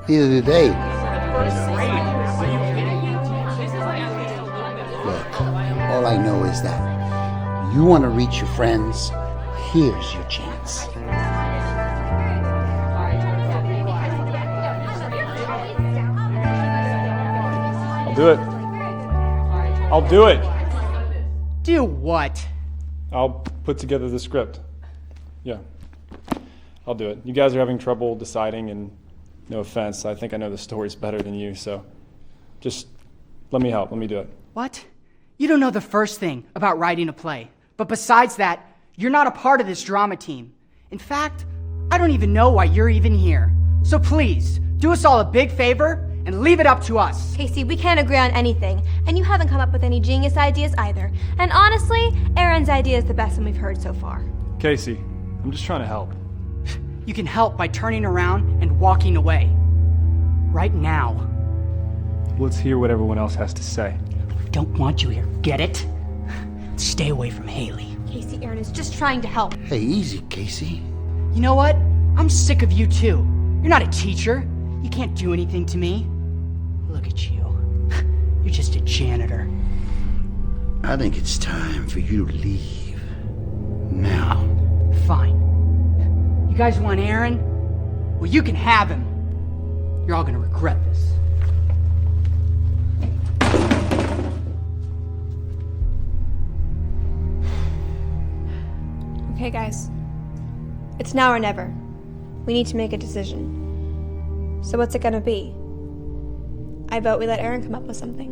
neither do they. Look, all I know is that you want to reach your friends, here's your chance. I'll do it. I'll do it. Do what? I'll put together the script. Yeah. I'll do it. You guys are having trouble deciding, and no offense, I think I know the stories better than you, so just let me help. Let me do it. What? You don't know the first thing about writing a play. But besides that, you're not a part of this drama team. In fact, I don't even know why you're even here. So please, do us all a big favor and leave it up to us. Casey, we can't agree on anything, and you haven't come up with any genius ideas either. And honestly, Aaron's idea is the best one we've heard so far. Casey, I'm just trying to help. You can help by turning around and walking away. Right now. Let's hear what everyone else has to say. We don't want you here, get it? Stay away from Haley. Casey, Aaron is just trying to help. Hey, easy, Casey. You know what? I'm sick of you too. You're not a teacher. You can't do anything to me. Look at you. You're just a janitor. I think it's time for you to leave. Now. Fine. You guys want Aaron? Well, you can have him. You're all gonna regret this. Okay, guys. It's now or never. We need to make a decision. So what's it gonna be? I vote we let Aaron come up with something.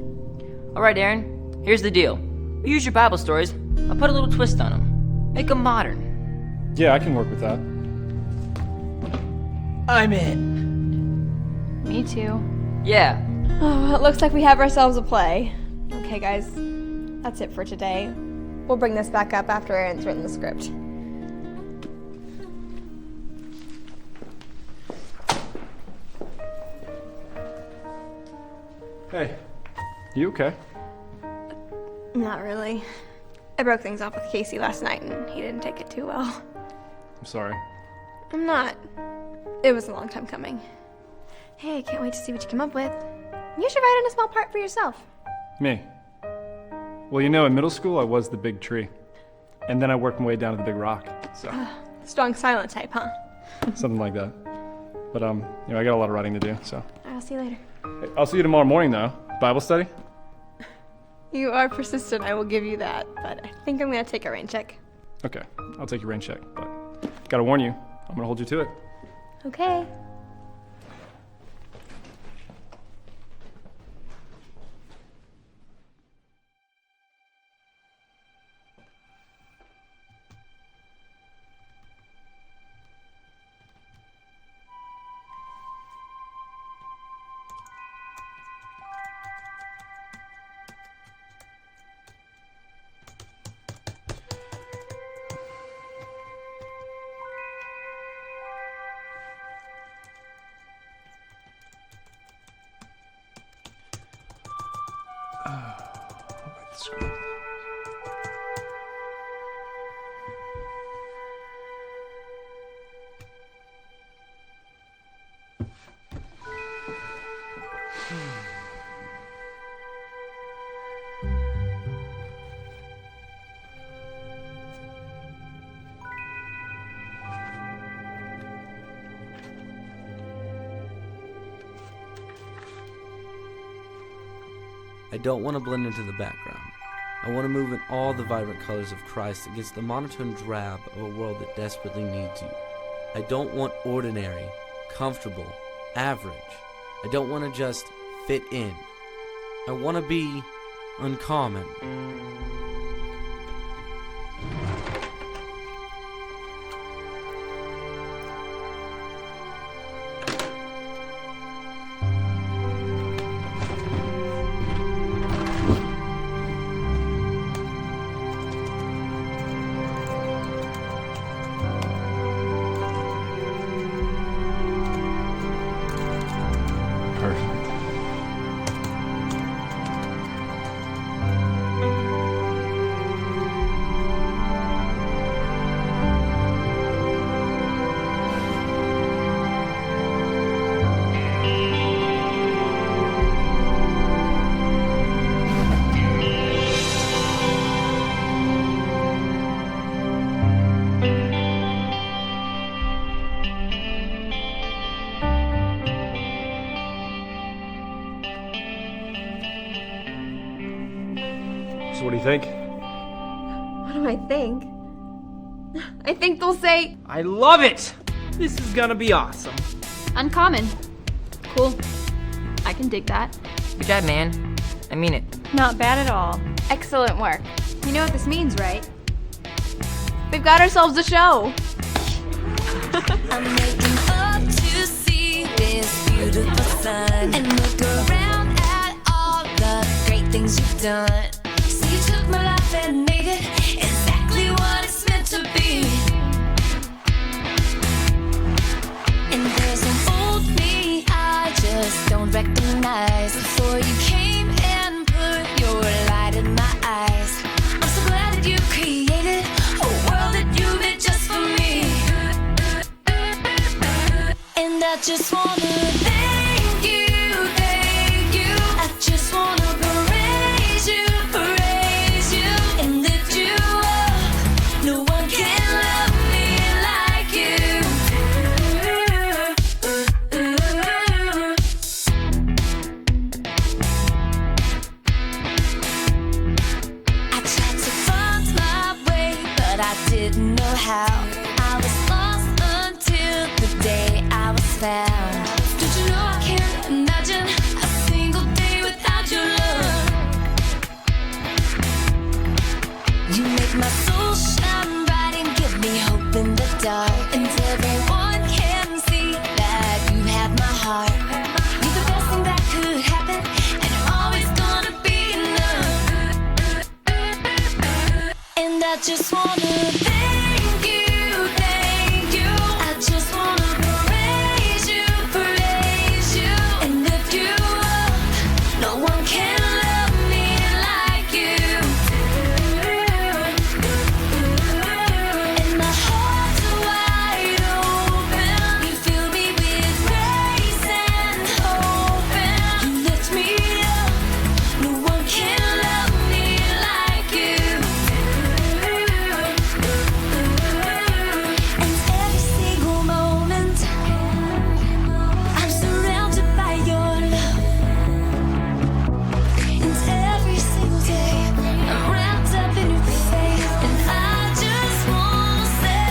All right, Aaron. Here's the deal. We use your Bible stories. I'll put a little twist on them. Make them modern. Yeah, I can work with that. I'm in. Me too. Yeah. Oh, it looks like we have ourselves a play. Okay, guys. That's it for today. We'll bring this back up after Aaron's written the script. Hey, you okay? Not really. I broke things off with Casey last night and he didn't take it too well. I'm sorry. I'm not. It was a long time coming. Hey, I can't wait to see what you come up with. You should write in a small part for yourself. Me? Well, you know, in middle school, I was the big tree. And then I worked my way down to the big rock, so. Strong silent type, huh? Something like that. But, you know, I got a lot of writing to do, so. I'll see you later. Hey, I'll see you tomorrow morning, though. Bible study? You are persistent, I will give you that, but I think I'm gonna take a rain check. Okay, I'll take your rain check, but gotta warn you, I'm gonna hold you to it. Okay. screw. I don't want to blend into the background. I want to move in all the vibrant colors of Christ against the monotone drab of a world that desperately needs you. I don't want ordinary, comfortable, average. I don't want to just fit in. I want to be uncommon. So what do you think? What do I think? I think they'll say, I love it! This is gonna be awesome. Uncommon. Cool. I can dig that. Good job, man. I mean it. Not bad at all. Excellent work. You know what this means, right? We've got ourselves a show. I'm waking up to see this beautiful sun and look around at all the great things you've done. So you took my life and made it exactly what it's meant to be. And there's an old me I just don't recognize. Before you came and put your light in my eyes, I'm so glad that you created a world that you made just for me. And I just wanna thank you, thank you. I just wanna praise you, and lift you up. No one can love me like you. I tried to find my way, but I didn't know how. I was lost until the day I was found. Don't you know I can't imagine a single day without your love. You make my soul shine bright and give me hope in the dark. And everyone can see that you have my heart. You're the best thing that could happen, and you're always gonna be enough. And I just wanna thank you, thank you. I just wanna praise you, and lift you up. No one can love me like you. And my heart's wide open. You fill me with grace and hope, and you lift me up. No one can love me like you. And every single moment, I'm surrounded by your love. And every single day, I'm wrapped up in your faith. And I just wanna say,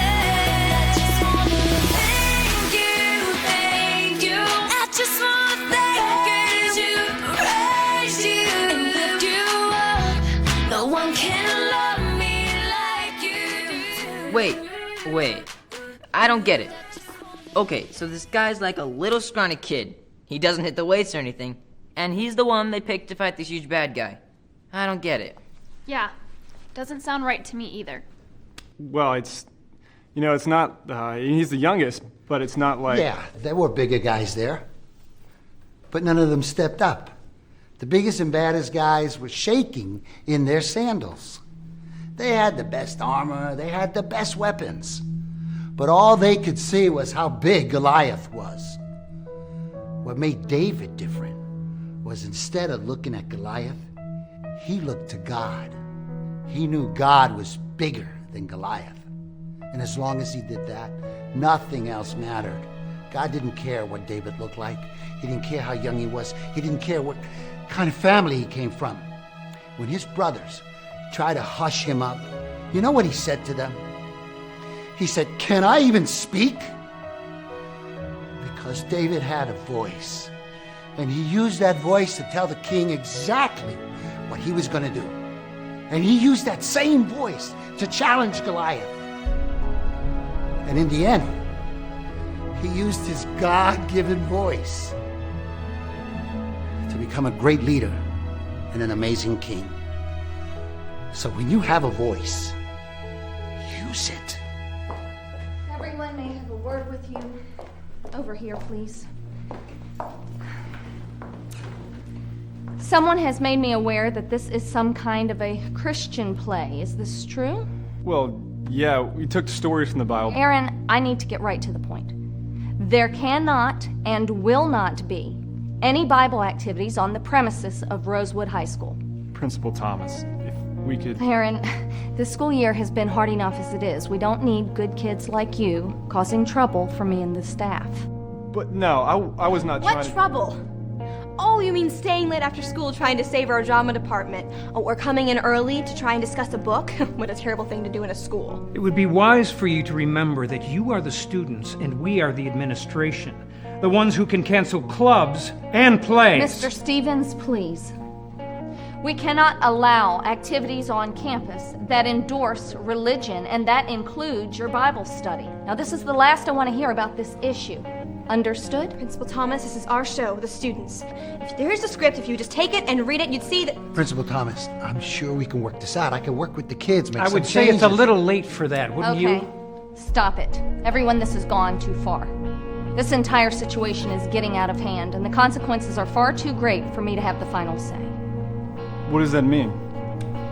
I just wanna thank you, thank you. I just wanna praise you, and lift you up. No one can love me like you. Wait. I don't get it. Okay, so this guy's like a little scrawny kid. He doesn't hit the weights or anything, and he's the one they picked to fight this huge bad guy. I don't get it. Yeah. Doesn't sound right to me either. Well, it's not, he's the youngest, but it's not like... Yeah, there were bigger guys there. But none of them stepped up. The biggest and baddest guys were shaking in their sandals. They had the best armor, they had the best weapons. But all they could see was how big Goliath was. What made David different was instead of looking at Goliath, he looked to God. He knew God was bigger than Goliath. And as long as he did that, nothing else mattered. God didn't care what David looked like. He didn't care how young he was. He didn't care what kind of family he came from. When his brothers tried to hush him up, you know what he said to them? He said, "Can I even speak?" Because David had a voice. And he used that voice to tell the king exactly what he was going to do. And he used that same voice to challenge Goliath. And in the end, he used his God-given voice to become a great leader and an amazing king. So when you have a voice, use it. Everyone may have a word with you. Over here, please. Someone has made me aware that this is some kind of a Christian play. Is this true? Well, yeah, we took stories from the Bible. Aaron, I need to get right to the point. There cannot and will not be any Bible activities on the premises of Rosewood High School. Principal Thomas, if we could... Aaron, this school year has been hard enough as it is. We don't need good kids like you causing trouble for me and the staff. But no, I was not trying to... What trouble? Oh, you mean staying late after school trying to save our drama department? Oh, or coming in early to try and discuss a book? What a terrible thing to do in a school. It would be wise for you to remember that you are the students and we are the administration. The ones who can cancel clubs and plays. Mr. Stevens, please. We cannot allow activities on campus that endorse religion, and that includes your Bible study. Now, this is the last I want to hear about this issue. Understood? Principal Thomas, this is our show, the students. Here's the script. If you just take it and read it, you'd see that... Principal Thomas, I'm sure we can work this out. I can work with the kids, make I some would say changes. it's a little late for that, wouldn't you? Okay, stop it. Everyone, this has gone too far. This entire situation is getting out of hand, and the consequences are far too great for me to have the final say. What does that mean?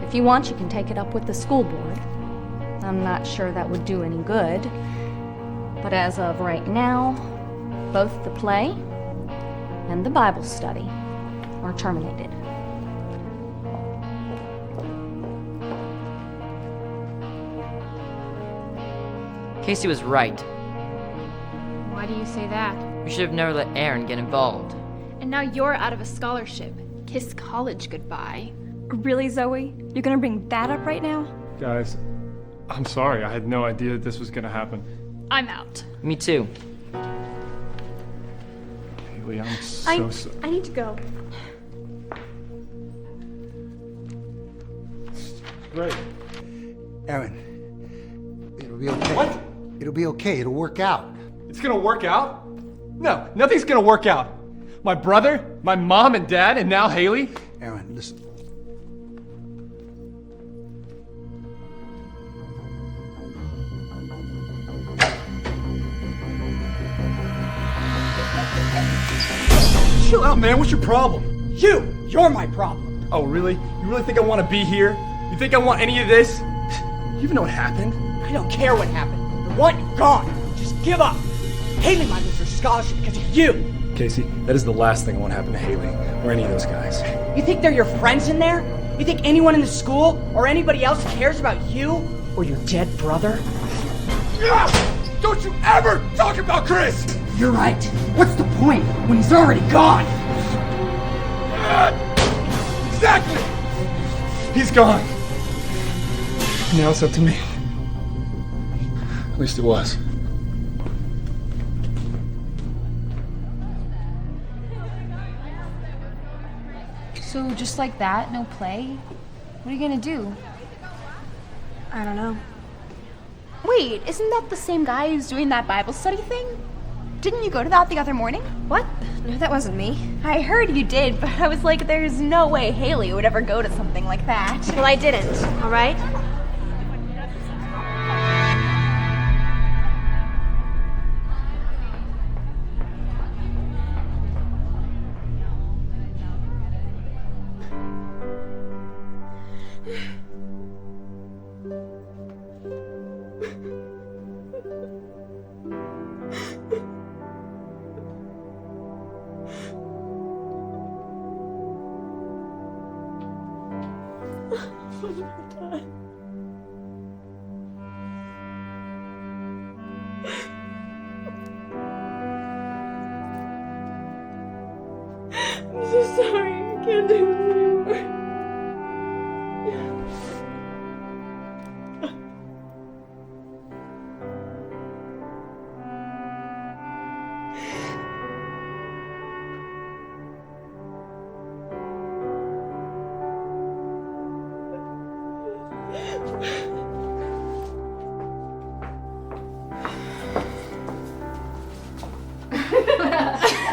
If you want, you can take it up with the school board. I'm not sure that would do any good. But as of right now, both the play and the Bible study are terminated. Casey was right. Why do you say that? We should have never let Aaron get involved. And now you're out of a scholarship. Kiss college goodbye. Really, Zoe? You're gonna bring that up right now? Guys, I'm sorry. I had no idea that this was gonna happen. I'm out. Me too. Haley, I'm so sorry. I need to go. Great. Aaron, it'll be okay. What? It'll be okay. It'll work out. It's gonna work out? No, nothing's gonna work out. My brother, my mom and dad, and now Haley? Aaron, listen. Chill out, man. What's your problem? You're my problem. Oh, really? You really think I want to be here? You think I want any of this? You even know what happened? I don't care what happened. You want it gone. Just give up. Haley might lose her scholarship because of you. Casey, that is the last thing I want to happen to Haley or any of those guys. You think they're your friends in there? You think anyone in the school or anybody else cares about you or your dead brother? Don't you ever talk about Chris! You're right. What's the point when he's already gone? Exactly! He's gone. Now it's up to me. At least it was. So just like that, no play? What are you gonna do? I don't know. Wait, isn't that the same guy who's doing that Bible study thing? Didn't you go to that the other morning? What? No, that wasn't me. I heard you did, but I was like, there's no way Haley would ever go to something like that. Well, I didn't, all right?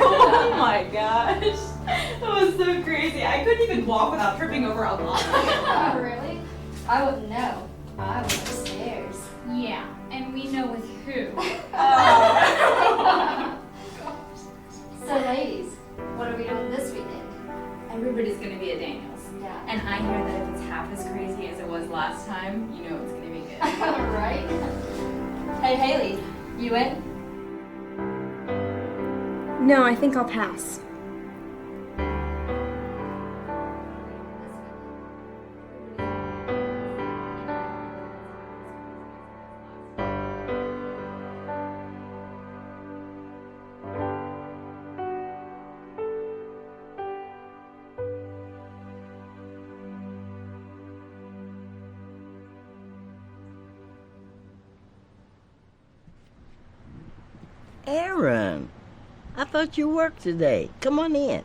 Oh my gosh. That was so crazy. I couldn't even walk without tripping over a lava. Oh, really? I wouldn't know. I went upstairs. Yeah, and we know with who. So, ladies, what are we doing this weekend? Everybody's gonna be at Daniel's. Yeah. And I hear that if it's half as crazy as it was last time, you know it's gonna be good. Right? Hey, Haley, you in? No, I think I'll pass. Aaron, I thought you worked today. Come on in.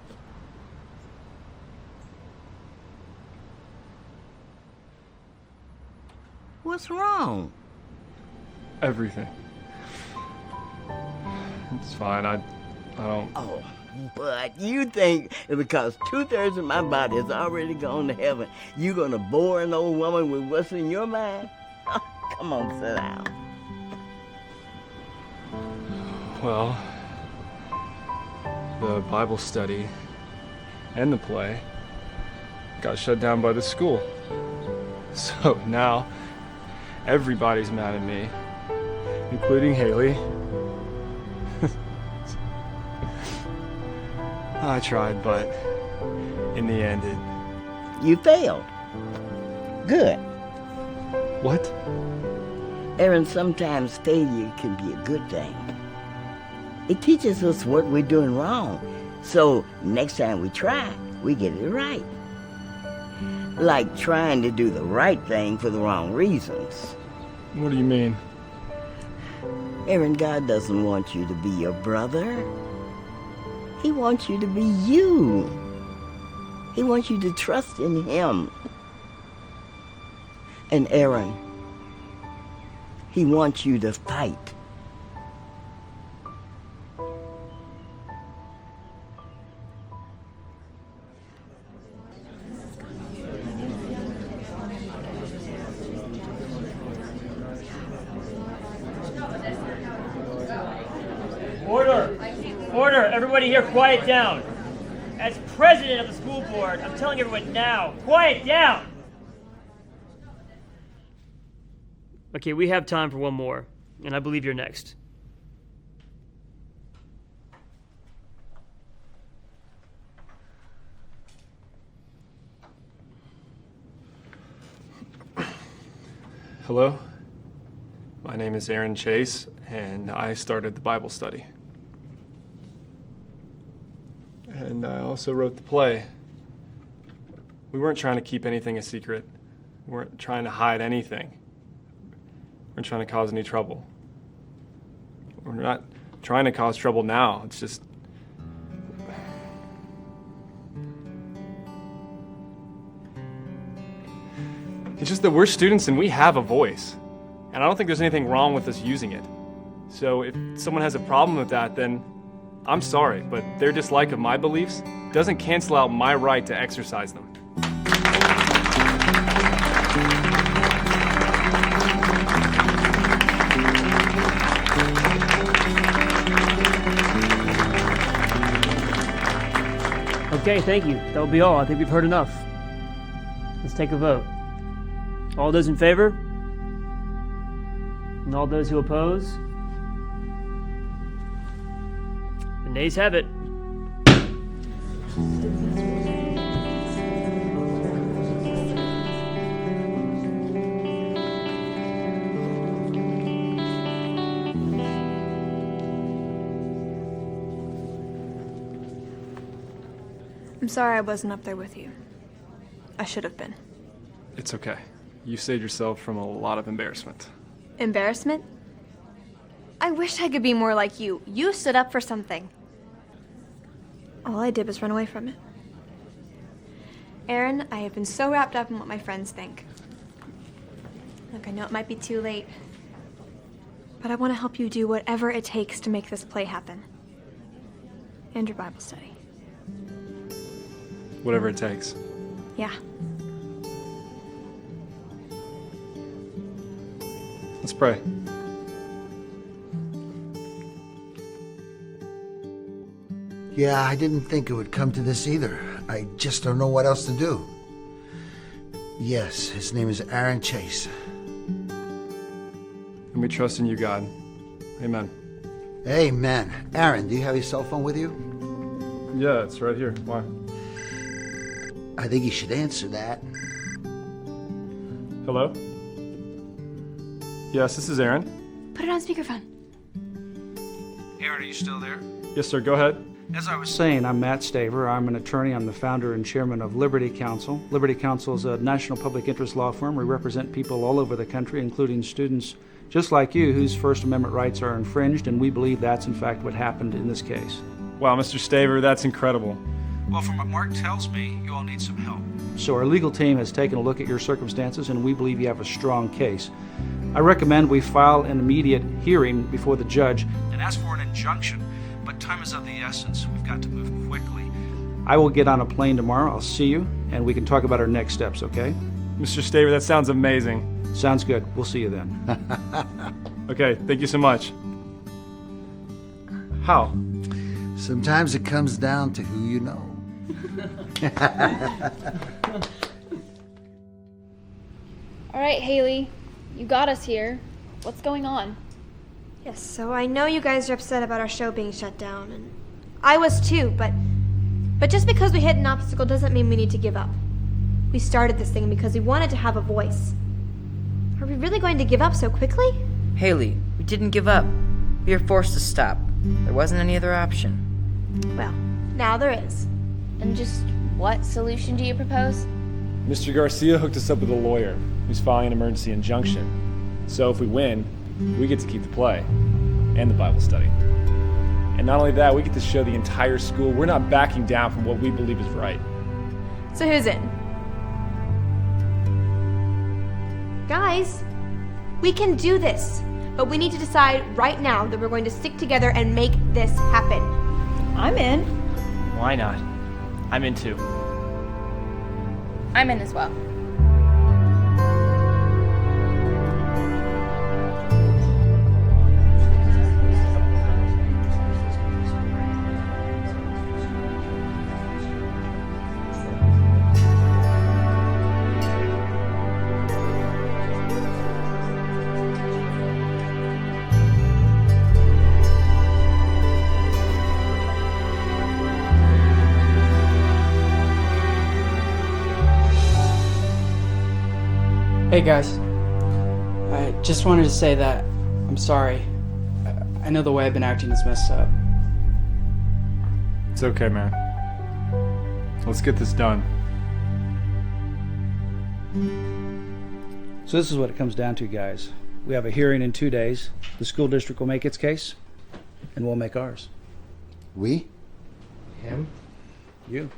What's wrong? Everything. It's fine. I don't. Oh, but you think because 2/3 of my body is already gone to heaven, you gonna bore an old woman with what's in your mind? Come on, sit down. Well, the Bible study and the play got shut down by the school. So now everybody's mad at me, including Haley. I tried, but in the end You failed. Good. What? Aaron, sometimes failure can be a good thing. It teaches us what we're doing wrong. So next time we try, we get it right. Like trying to do the right thing for the wrong reasons. What do you mean? Aaron, God doesn't want you to be your brother. He wants you to be you. He wants you to trust in Him. And Aaron, He wants you to fight. Order! Order! Everybody here, quiet down. As president of the school board, I'm telling everyone now, quiet down! Okay, we have time for one more, and I believe you're next. Hello? My name is Aaron Chase, and I started the Bible study. And I also wrote the play. We weren't trying to keep anything a secret. We weren't trying to hide anything. We weren't trying to cause any trouble. We're not trying to cause trouble now. It's just... It's just that we're students and we have a voice. And I don't think there's anything wrong with us using it. So if someone has a problem with that, then I'm sorry, but their dislike of my beliefs doesn't cancel out my right to exercise them. Okay, thank you. That will be all. I think we've heard enough. Let's take a vote. All those in favor? And all those who oppose? The nays have it. I'm sorry I wasn't up there with you. I should have been. It's okay. You saved yourself from a lot of embarrassment. Embarrassment? I wish I could be more like you. You stood up for something. All I did was run away from it. Aaron, I have been so wrapped up in what my friends think. Look, I know it might be too late, but I want to help you do whatever it takes to make this play happen. And your Bible study. Whatever it takes. Yeah. Let's pray. Yeah, I didn't think it would come to this either. I just don't know what else to do. Yes, his name is Aaron Chase. And we trust in you, God. Amen. Amen. Aaron, do you have your cell phone with you? Yeah, it's right here. Why? I think you should answer that. Hello? Yes, this is Aaron. Put it on speakerphone. Aaron, are you still there? Yes, sir. Go ahead. As I was saying, I'm Matt Staver. I'm an attorney. I'm the founder and chairman of Liberty Counsel. Liberty Counsel is a national public interest law firm. We represent people all over the country, including students just like you, whose First Amendment rights are infringed, and we believe that's in fact what happened in this case. Wow, Mr. Staver, that's incredible. Well, from what Mark tells me, you all need some help. So our legal team has taken a look at your circumstances, and we believe you have a strong case. I recommend we file an immediate hearing before the judge and ask for an injunction. But time is of the essence. We've got to move quickly. I will get on a plane tomorrow. I'll see you, and we can talk about our next steps, okay? Mr. Staver, that sounds amazing. Sounds good. We'll see you then. Okay, thank you so much. How? Sometimes it comes down to who you know. All right, Haley, you got us here. What's going on? Yes, so I know you guys are upset about our show being shut down, and I was too, but just because we hit an obstacle doesn't mean we need to give up. We started this thing because we wanted to have a voice. Are we really going to give up so quickly? Haley, we didn't give up. We were forced to stop. There wasn't any other option. Well, now there is. And just what solution do you propose? Mr. Garcia hooked us up with a lawyer who's filing an emergency injunction. So if we win, we get to keep the play and the Bible study. And not only that, we get to show the entire school we're not backing down from what we believe is right. So who's in? Guys, we can do this, but we need to decide right now that we're going to stick together and make this happen. I'm in. Why not? I'm in too. I'm in as well. Hey guys, I just wanted to say that I'm sorry. I know the way I've been acting is messed up. It's okay, man. Let's get this done. So this is what it comes down to, guys. We have a hearing in 2 days. The school district will make its case, and we'll make ours. We? Him? You.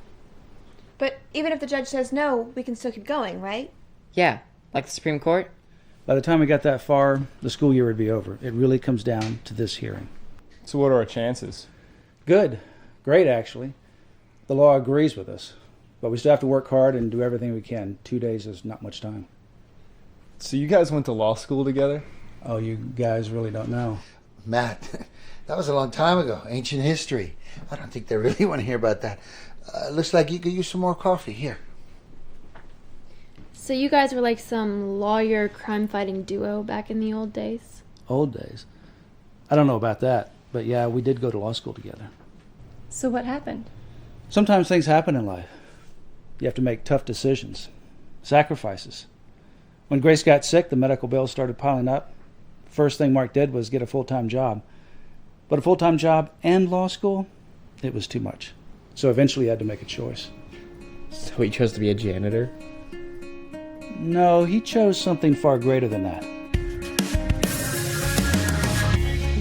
But even if the judge says no, we can still keep going, right? Yeah, like the Supreme Court? By the time we got that far, the school year would be over. It really comes down to this hearing. So what are our chances? Good. Great, actually. The law agrees with us. But we still have to work hard and do everything we can. 2 days is not much time. So you guys went to law school together? Oh, you guys really don't know. Matt, that was a long time ago. Ancient history. I don't think they really want to hear about that. Looks like you could use some more coffee. Here. So you guys were like some lawyer crime-fighting duo back in the old days? Old days? I don't know about that. But yeah, we did go to law school together. So what happened? Sometimes things happen in life. You have to make tough decisions. Sacrifices. When Grace got sick, the medical bills started piling up. First thing Mark did was get a full-time job. But a full-time job and law school, it was too much. So eventually he had to make a choice. So he chose to be a janitor? No, he chose something far greater than that.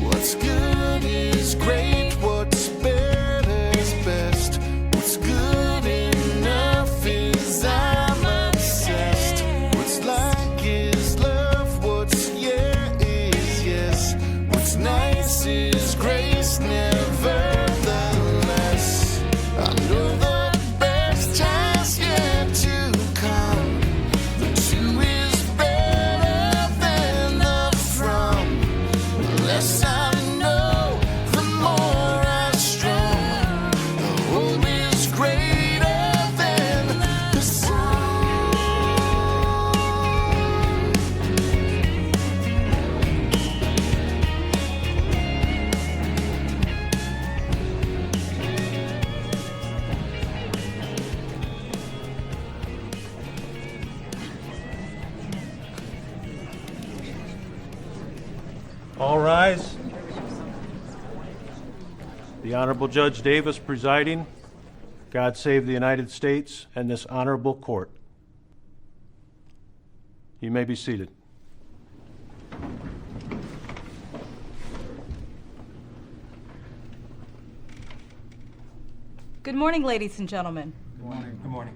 What's good is great, what's better is best. What's good enough is I'm obsessed. What's like is love All rise. The Honorable Judge Davis presiding. God save the United States and this honorable court. You may be seated. Good morning, ladies and gentlemen. Good morning. Good morning.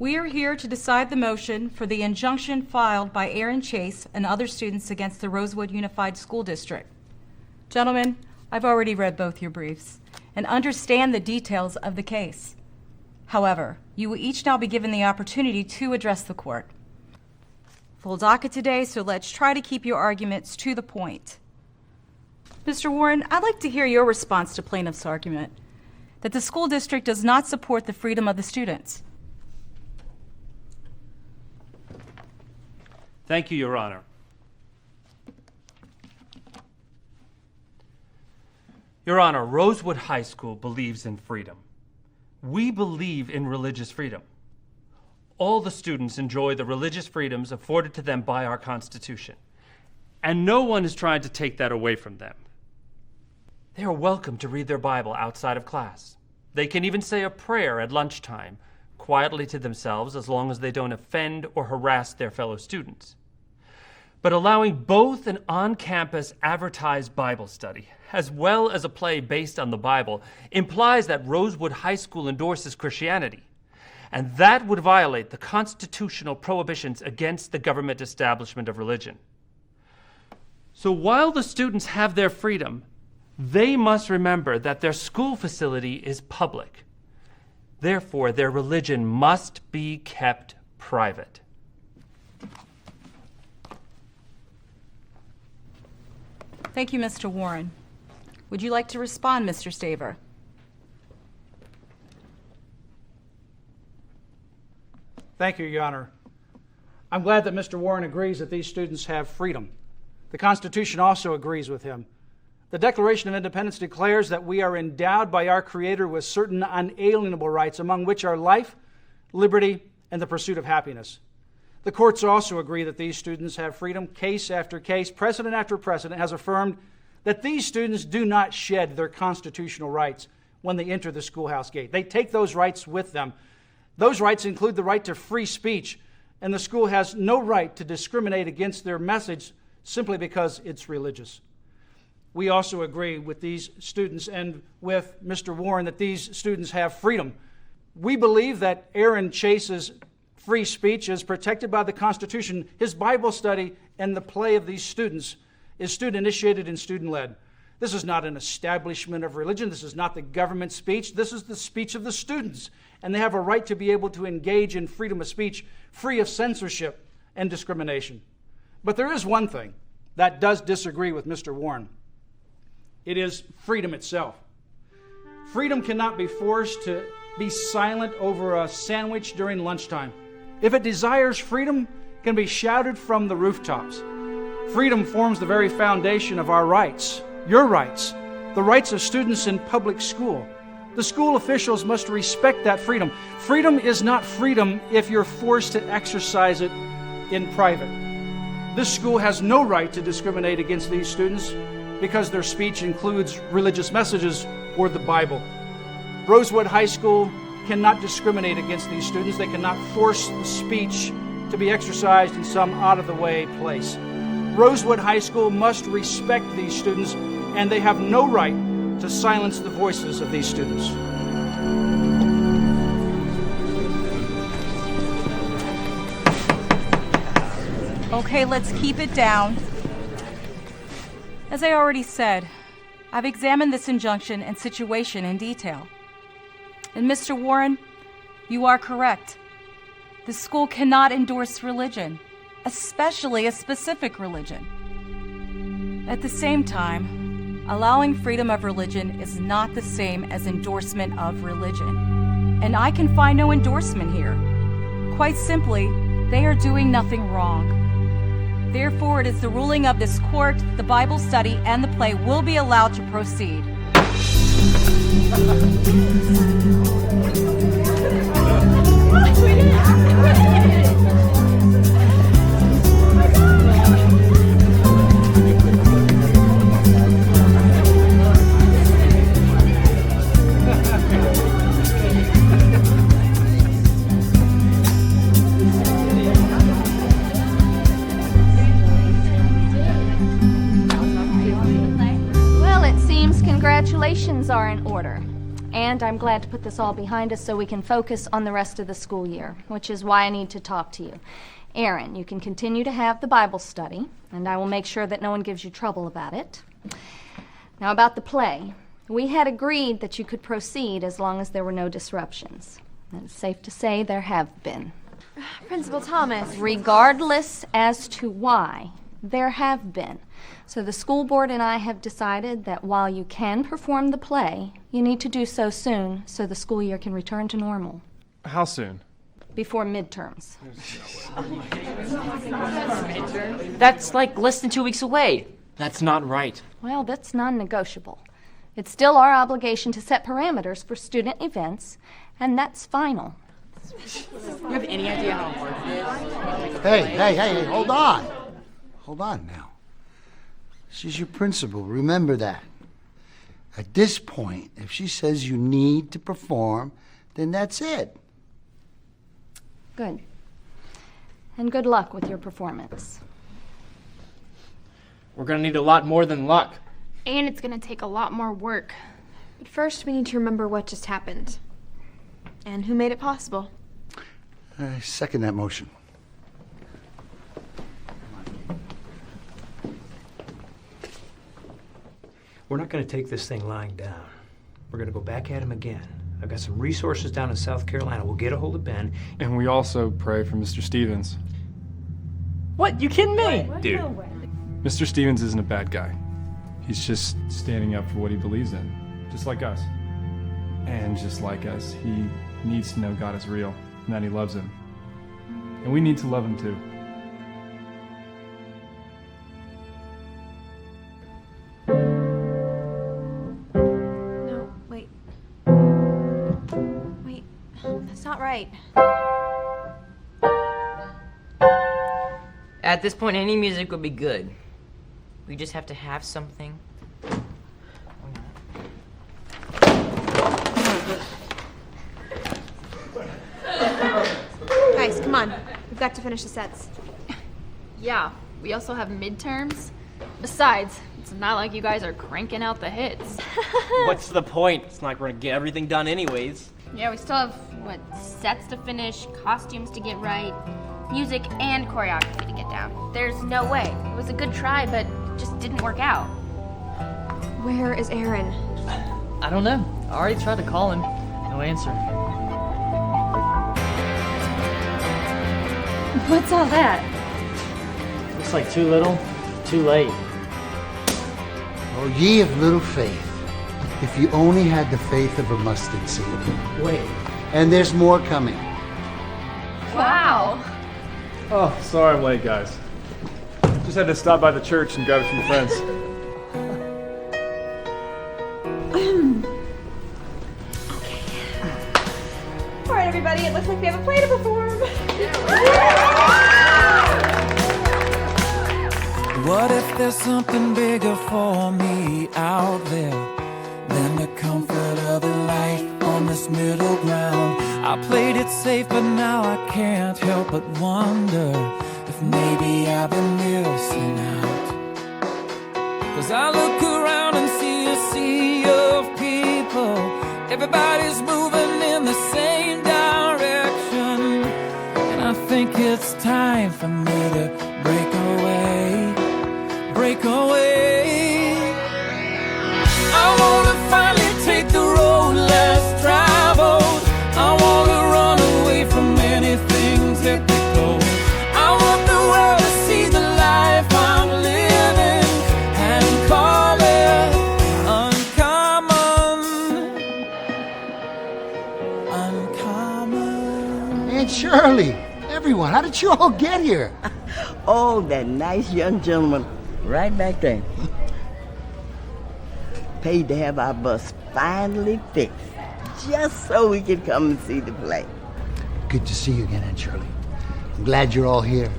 We are here to decide the motion for the injunction filed by Aaron Chase and other students against the Rosewood Unified School District. Gentlemen, I've already read both your briefs and understand the details of the case. However, you will each now be given the opportunity to address the court. Full docket today, so let's try to keep your arguments to the point. Mr. Warren, I'd like to hear your response to plaintiff's argument that the school district does not support the freedom of the students. Thank you, Your Honor. Your Honor, Rosewood High School believes in freedom. We believe in religious freedom. All the students enjoy the religious freedoms afforded to them by our Constitution, and no one is trying to take that away from them. They are welcome to read their Bible outside of class. They can even say a prayer at lunchtime, quietly to themselves, as long as they don't offend or harass their fellow students. But allowing both an on-campus advertised Bible study as well as a play based on the Bible implies that Rosewood High School endorses Christianity, and that would violate the constitutional prohibitions against the government establishment of religion. So while the students have their freedom, they must remember that their school facility is public. Therefore, their religion must be kept private. Thank you, Mr. Warren. Would you like to respond, Mr. Staver? Thank you, Your Honor. I'm glad that Mr. Warren agrees that these students have freedom. The Constitution also agrees with him. The Declaration of Independence declares that we are endowed by our Creator with certain unalienable rights, among which are life, liberty, and the pursuit of happiness. The courts also agree that these students have freedom. Case after case, precedent after precedent has affirmed that these students do not shed their constitutional rights when they enter the schoolhouse gate. They take those rights with them. Those rights include the right to free speech, and the school has no right to discriminate against their message simply because it's religious. We also agree with these students and with Mr. Warren that these students have freedom. We believe that Aaron Chase's free speech is protected by the Constitution. His Bible study and the play of these students is student-initiated and student-led. This is not an establishment of religion. This is not the government speech. This is the speech of the students, and they have a right to be able to engage in freedom of speech, free of censorship and discrimination. But there is one thing that does disagree with Mr. Warren. It is freedom itself. Freedom cannot be forced to be silent over a sandwich during lunchtime. If it desires freedom, it can be shouted from the rooftops. Freedom forms the very foundation of our rights, your rights, the rights of students in public school. The school officials must respect that freedom. Freedom is not freedom if you're forced to exercise it in private. This school has no right to discriminate against these students because their speech includes religious messages or the Bible. Rosewood High School cannot discriminate against these students. They cannot force the speech to be exercised in some out-of-the-way place. Rosewood High School must respect these students, and they have no right to silence the voices of these students. Okay, let's keep it down. As I already said, I've examined this injunction and situation in detail. And Mr. Warren, you are correct. The school cannot endorse religion, especially a specific religion. At the same time, allowing freedom of religion is not the same as endorsement of religion. And I can find no endorsement here. Quite simply, they are doing nothing wrong. Therefore, it is the ruling of this court, the Bible study, and the play will be allowed to proceed. Congratulations are in order. And I'm glad to put this all behind us so we can focus on the rest of the school year, which is why I need to talk to you. Aaron, you can continue to have the Bible study, and I will make sure that no one gives you trouble about it. Now, about the play. We had agreed that you could proceed as long as there were no disruptions. And it's safe to say there have been. Principal Thomas. Regardless as to why, there have been. So the school board and I have decided that while you can perform the play, you need to do so soon so the school year can return to normal. How soon? Before midterms. That's like less than 2 weeks away. That's not right. Well, that's non-negotiable. It's still our obligation to set parameters for student events, and that's final. You have any idea how hard it is? Hey, hold on. Hold on now. She's your principal, remember that. At this point, if she says you need to perform, then that's it. Good. And good luck with your performance. We're gonna need a lot more than luck. And it's gonna take a lot more work. But first, we need to remember what just happened. And who made it possible. I second that motion. We're not going to take this thing lying down. We're going to go back at him again. I've got some resources down in South Carolina. We'll get a hold of Ben. And we also pray for Mr. Stevens. What? You kidding me? Dude. Mr. Stevens isn't a bad guy. He's just standing up for what he believes in, just like us. And just like us, he needs to know God is real and that he loves him. And we need to love him too. No, wait. Wait, that's not right. At this point, any music would be good. We just have to have something. Guys, come on. We've got to finish the sets. Yeah, we also have midterms. Besides, it's not like you guys are cranking out the hits. What's the point? It's not gonna get everything done anyways. Yeah, we still have, sets to finish, costumes to get right, music and choreography to get down. There's no way. It was a good try, but it just didn't work out. Where is Aaron? I don't know. I already tried to call him. No answer. What's all that? Looks like too little, too late. Oh, ye of little faith, if you only had the faith of a mustard seed. Wait. And there's more coming. Wow. Oh, sorry I'm late, guys. Just had to stop by the church and grab a few friends. All right, everybody, it looks like we have a play to perform. What if there's something bigger for me out there than the comfort of a life on this middle ground? I played it safe, but now I can't help but wonder if maybe I've been missing out. 'Cause I look around and see a sea of people. Everybody's moving in the same direction, and I think it's time for me to break away. Break away. I wanna finally take the road less traveled. I wanna run away from anything typical. I want the world to see the life I'm living and call it uncommon. Aunt Shirley, everyone, how did you all get here? Oh, that nice young gentleman right back there. Paid to have our bus finally fixed, just so we could come and see the play. Good to see you again, Aunt Shirley. I'm glad you're all here.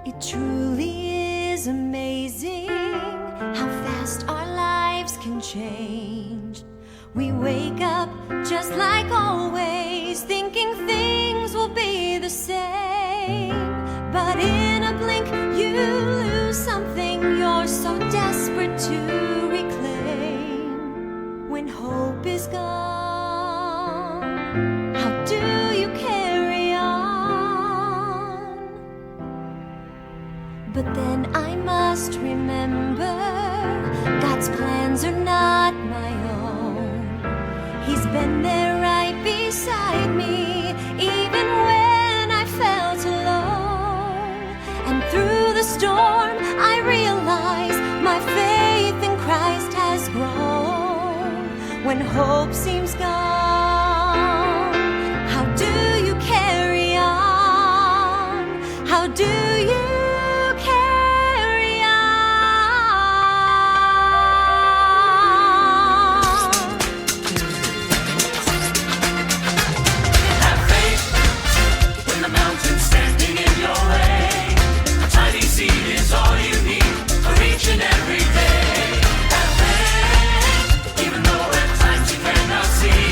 It truly is amazing how trust our lives can change. We wake up just like always, thinking things will be the same. But in a blink you lose something you're so desperate to reclaim. When hope is gone, how do you carry on? But then I must remember, God's plans are not my own. He's been there right beside me, even when I felt alone. And through the storm I realize my faith in Christ has grown. When hope seems gone, how do you carry on? How do you carry on? Have faith when the mountain's standing in your way. A tiny seed is all you need for each and every day. Have faith, even though at times you cannot see.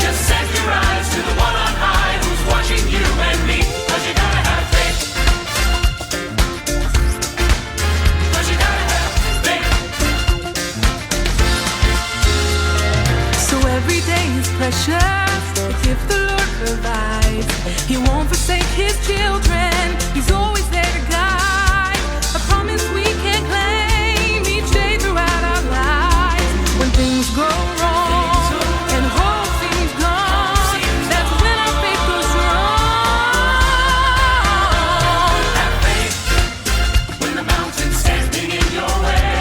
Just set your eyes to the one on high who's watching you and me. 'Cause you gotta have faith. 'Cause you gotta have faith. So every day is precious, the gift the Lord provides. He won't forsake His children, He's always there to guide. A promise we can claim each day throughout our lives. When things go wrong and hope seems gone, that's when our faith goes strong. Have faith when the mountain's standing in your way.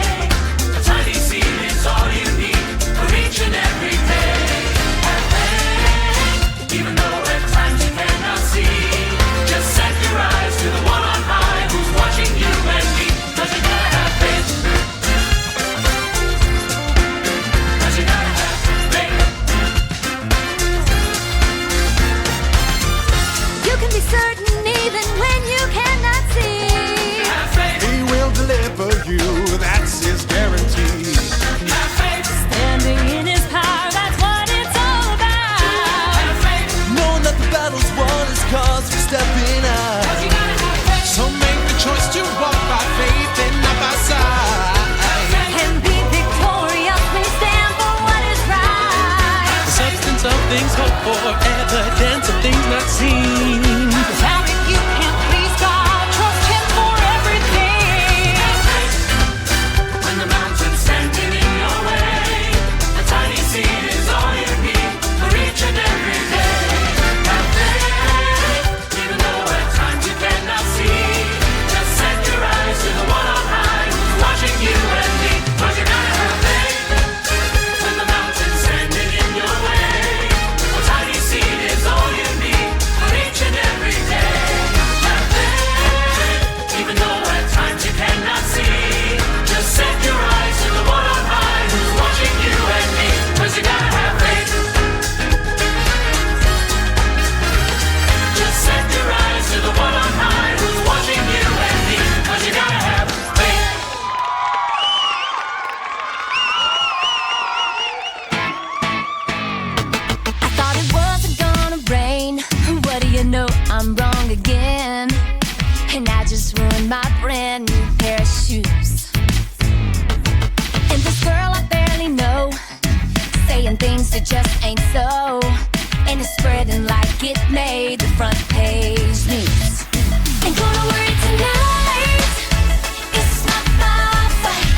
A tiny seed is all you need for each and every day. Have faith, even though at times you cannot see. Just set your eyes to the one on high who's watching you and me. 'Cause you gotta have faith. 'Cause you gotta have faith. You can be certain even when you cannot see. Have faith. He will deliver you, that's his guarantee. Have faith. Standing in His power, that's what it's all about. Have faith. Knowing that the battle's won is cause we're stepping up. 'Cause you gotta have faith. So make the choice to walk by faith and not by sight. And be victorious, we stand for what is right. The substance of things hoped for, evidence of things not seen. How if you can please God, trust Him for everything. When the mountain's standing in your way, a tiny seed is all you need for each and every day. Have faith, even though at times you cannot see. Just set your eyes to the one on high who's watching you and me. 'Cause you gotta have faith. When the mountain's standing in your way, a tiny seed is all you need for each and every day. Have faith, even though at times you cannot see. Just set your eyes to the one on high who's watching you and me. 'Cause you gotta have faith. Just set your eyes to the one on high who's watching you and me. 'Cause you gotta have faith. I thought it wasn't gonna rain. What do you know? I'm wrong again. And I just ruined my brand new pair of shoes. And this girl I barely know, saying things that just ain't so. And it's spreading like it made the front page news. Ain't gonna worry tonight. It's not my fight.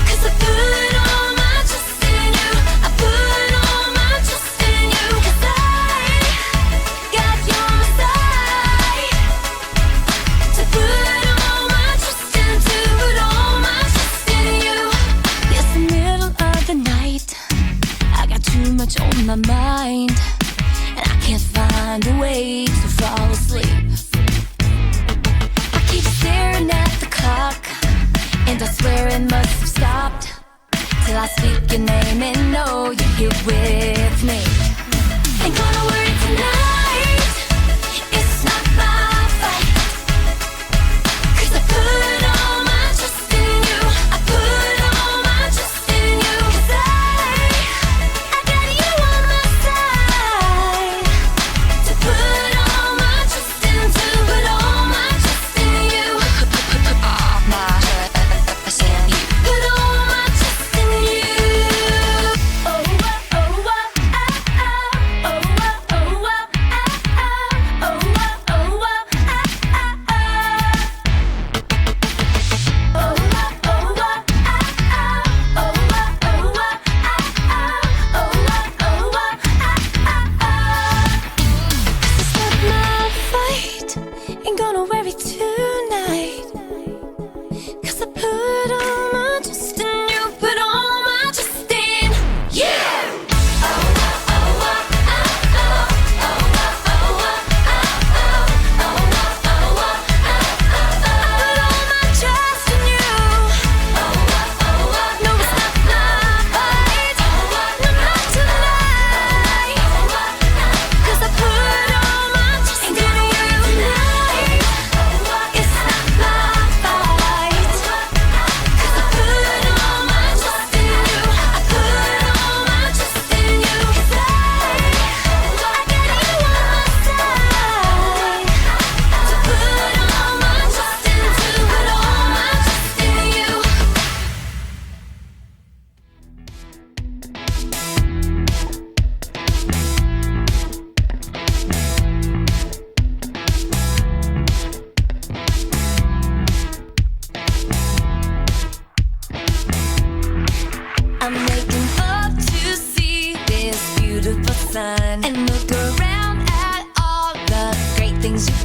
'Cause I put all my trust in you. I put all my trust in you. 'Cause I got you on my side. To put all my trust into, put all my trust in you. It's the middle of the night. I got too much on my mind. And I can't find a way to fall asleep. I keep staring at the clock, and I swear it must have stopped. Till I speak your name and know you're here with me. Ain't gonna worry tonight. It's not my fight. 'Cause I put all my trust in you. I put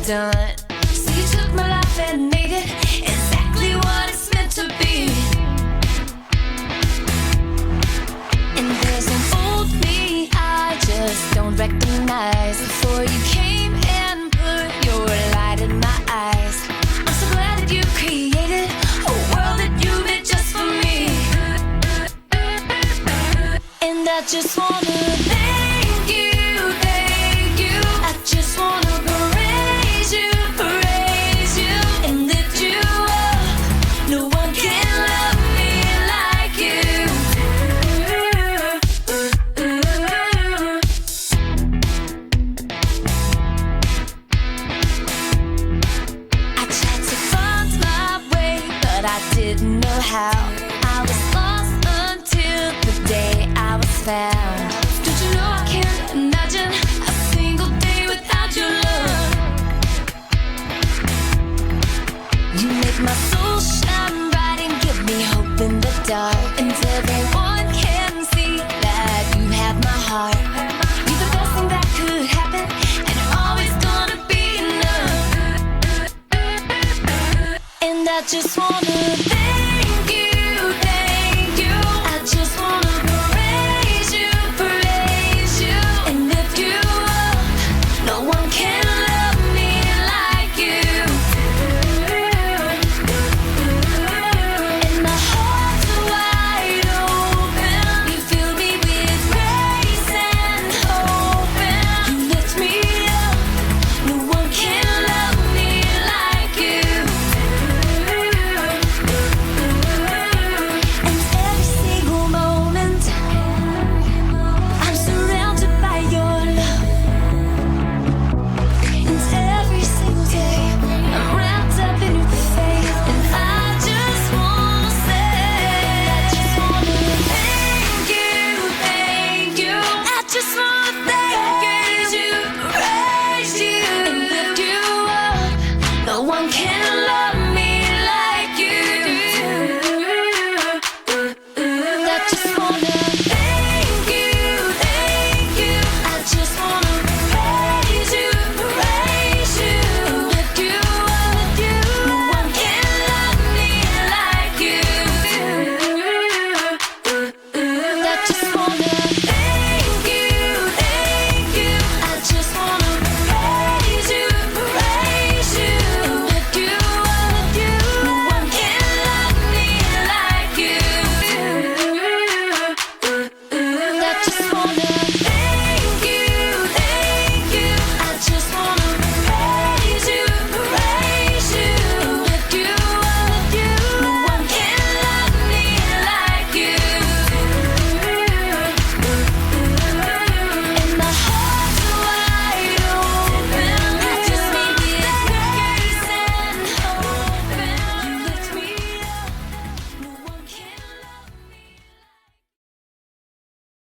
done. So you took my life and made it exactly what it's meant to be. And there's an old me I just don't recognize. Before you came and put your light in my eyes, I'm so glad that you created a world that you made just for me. And I just wanna thank you, thank you. I just wanna praise you, and lift you up. No one can love me like you. I tried to find my way, but I didn't know how. I was lost until the day I was found. Don't you know I can't imagine a single day without your love? You make my soul shine bright and give me hope in the dark. And everyone can see that you have my heart. You're the best thing that could happen, and always gonna be enough. And I just wanna thank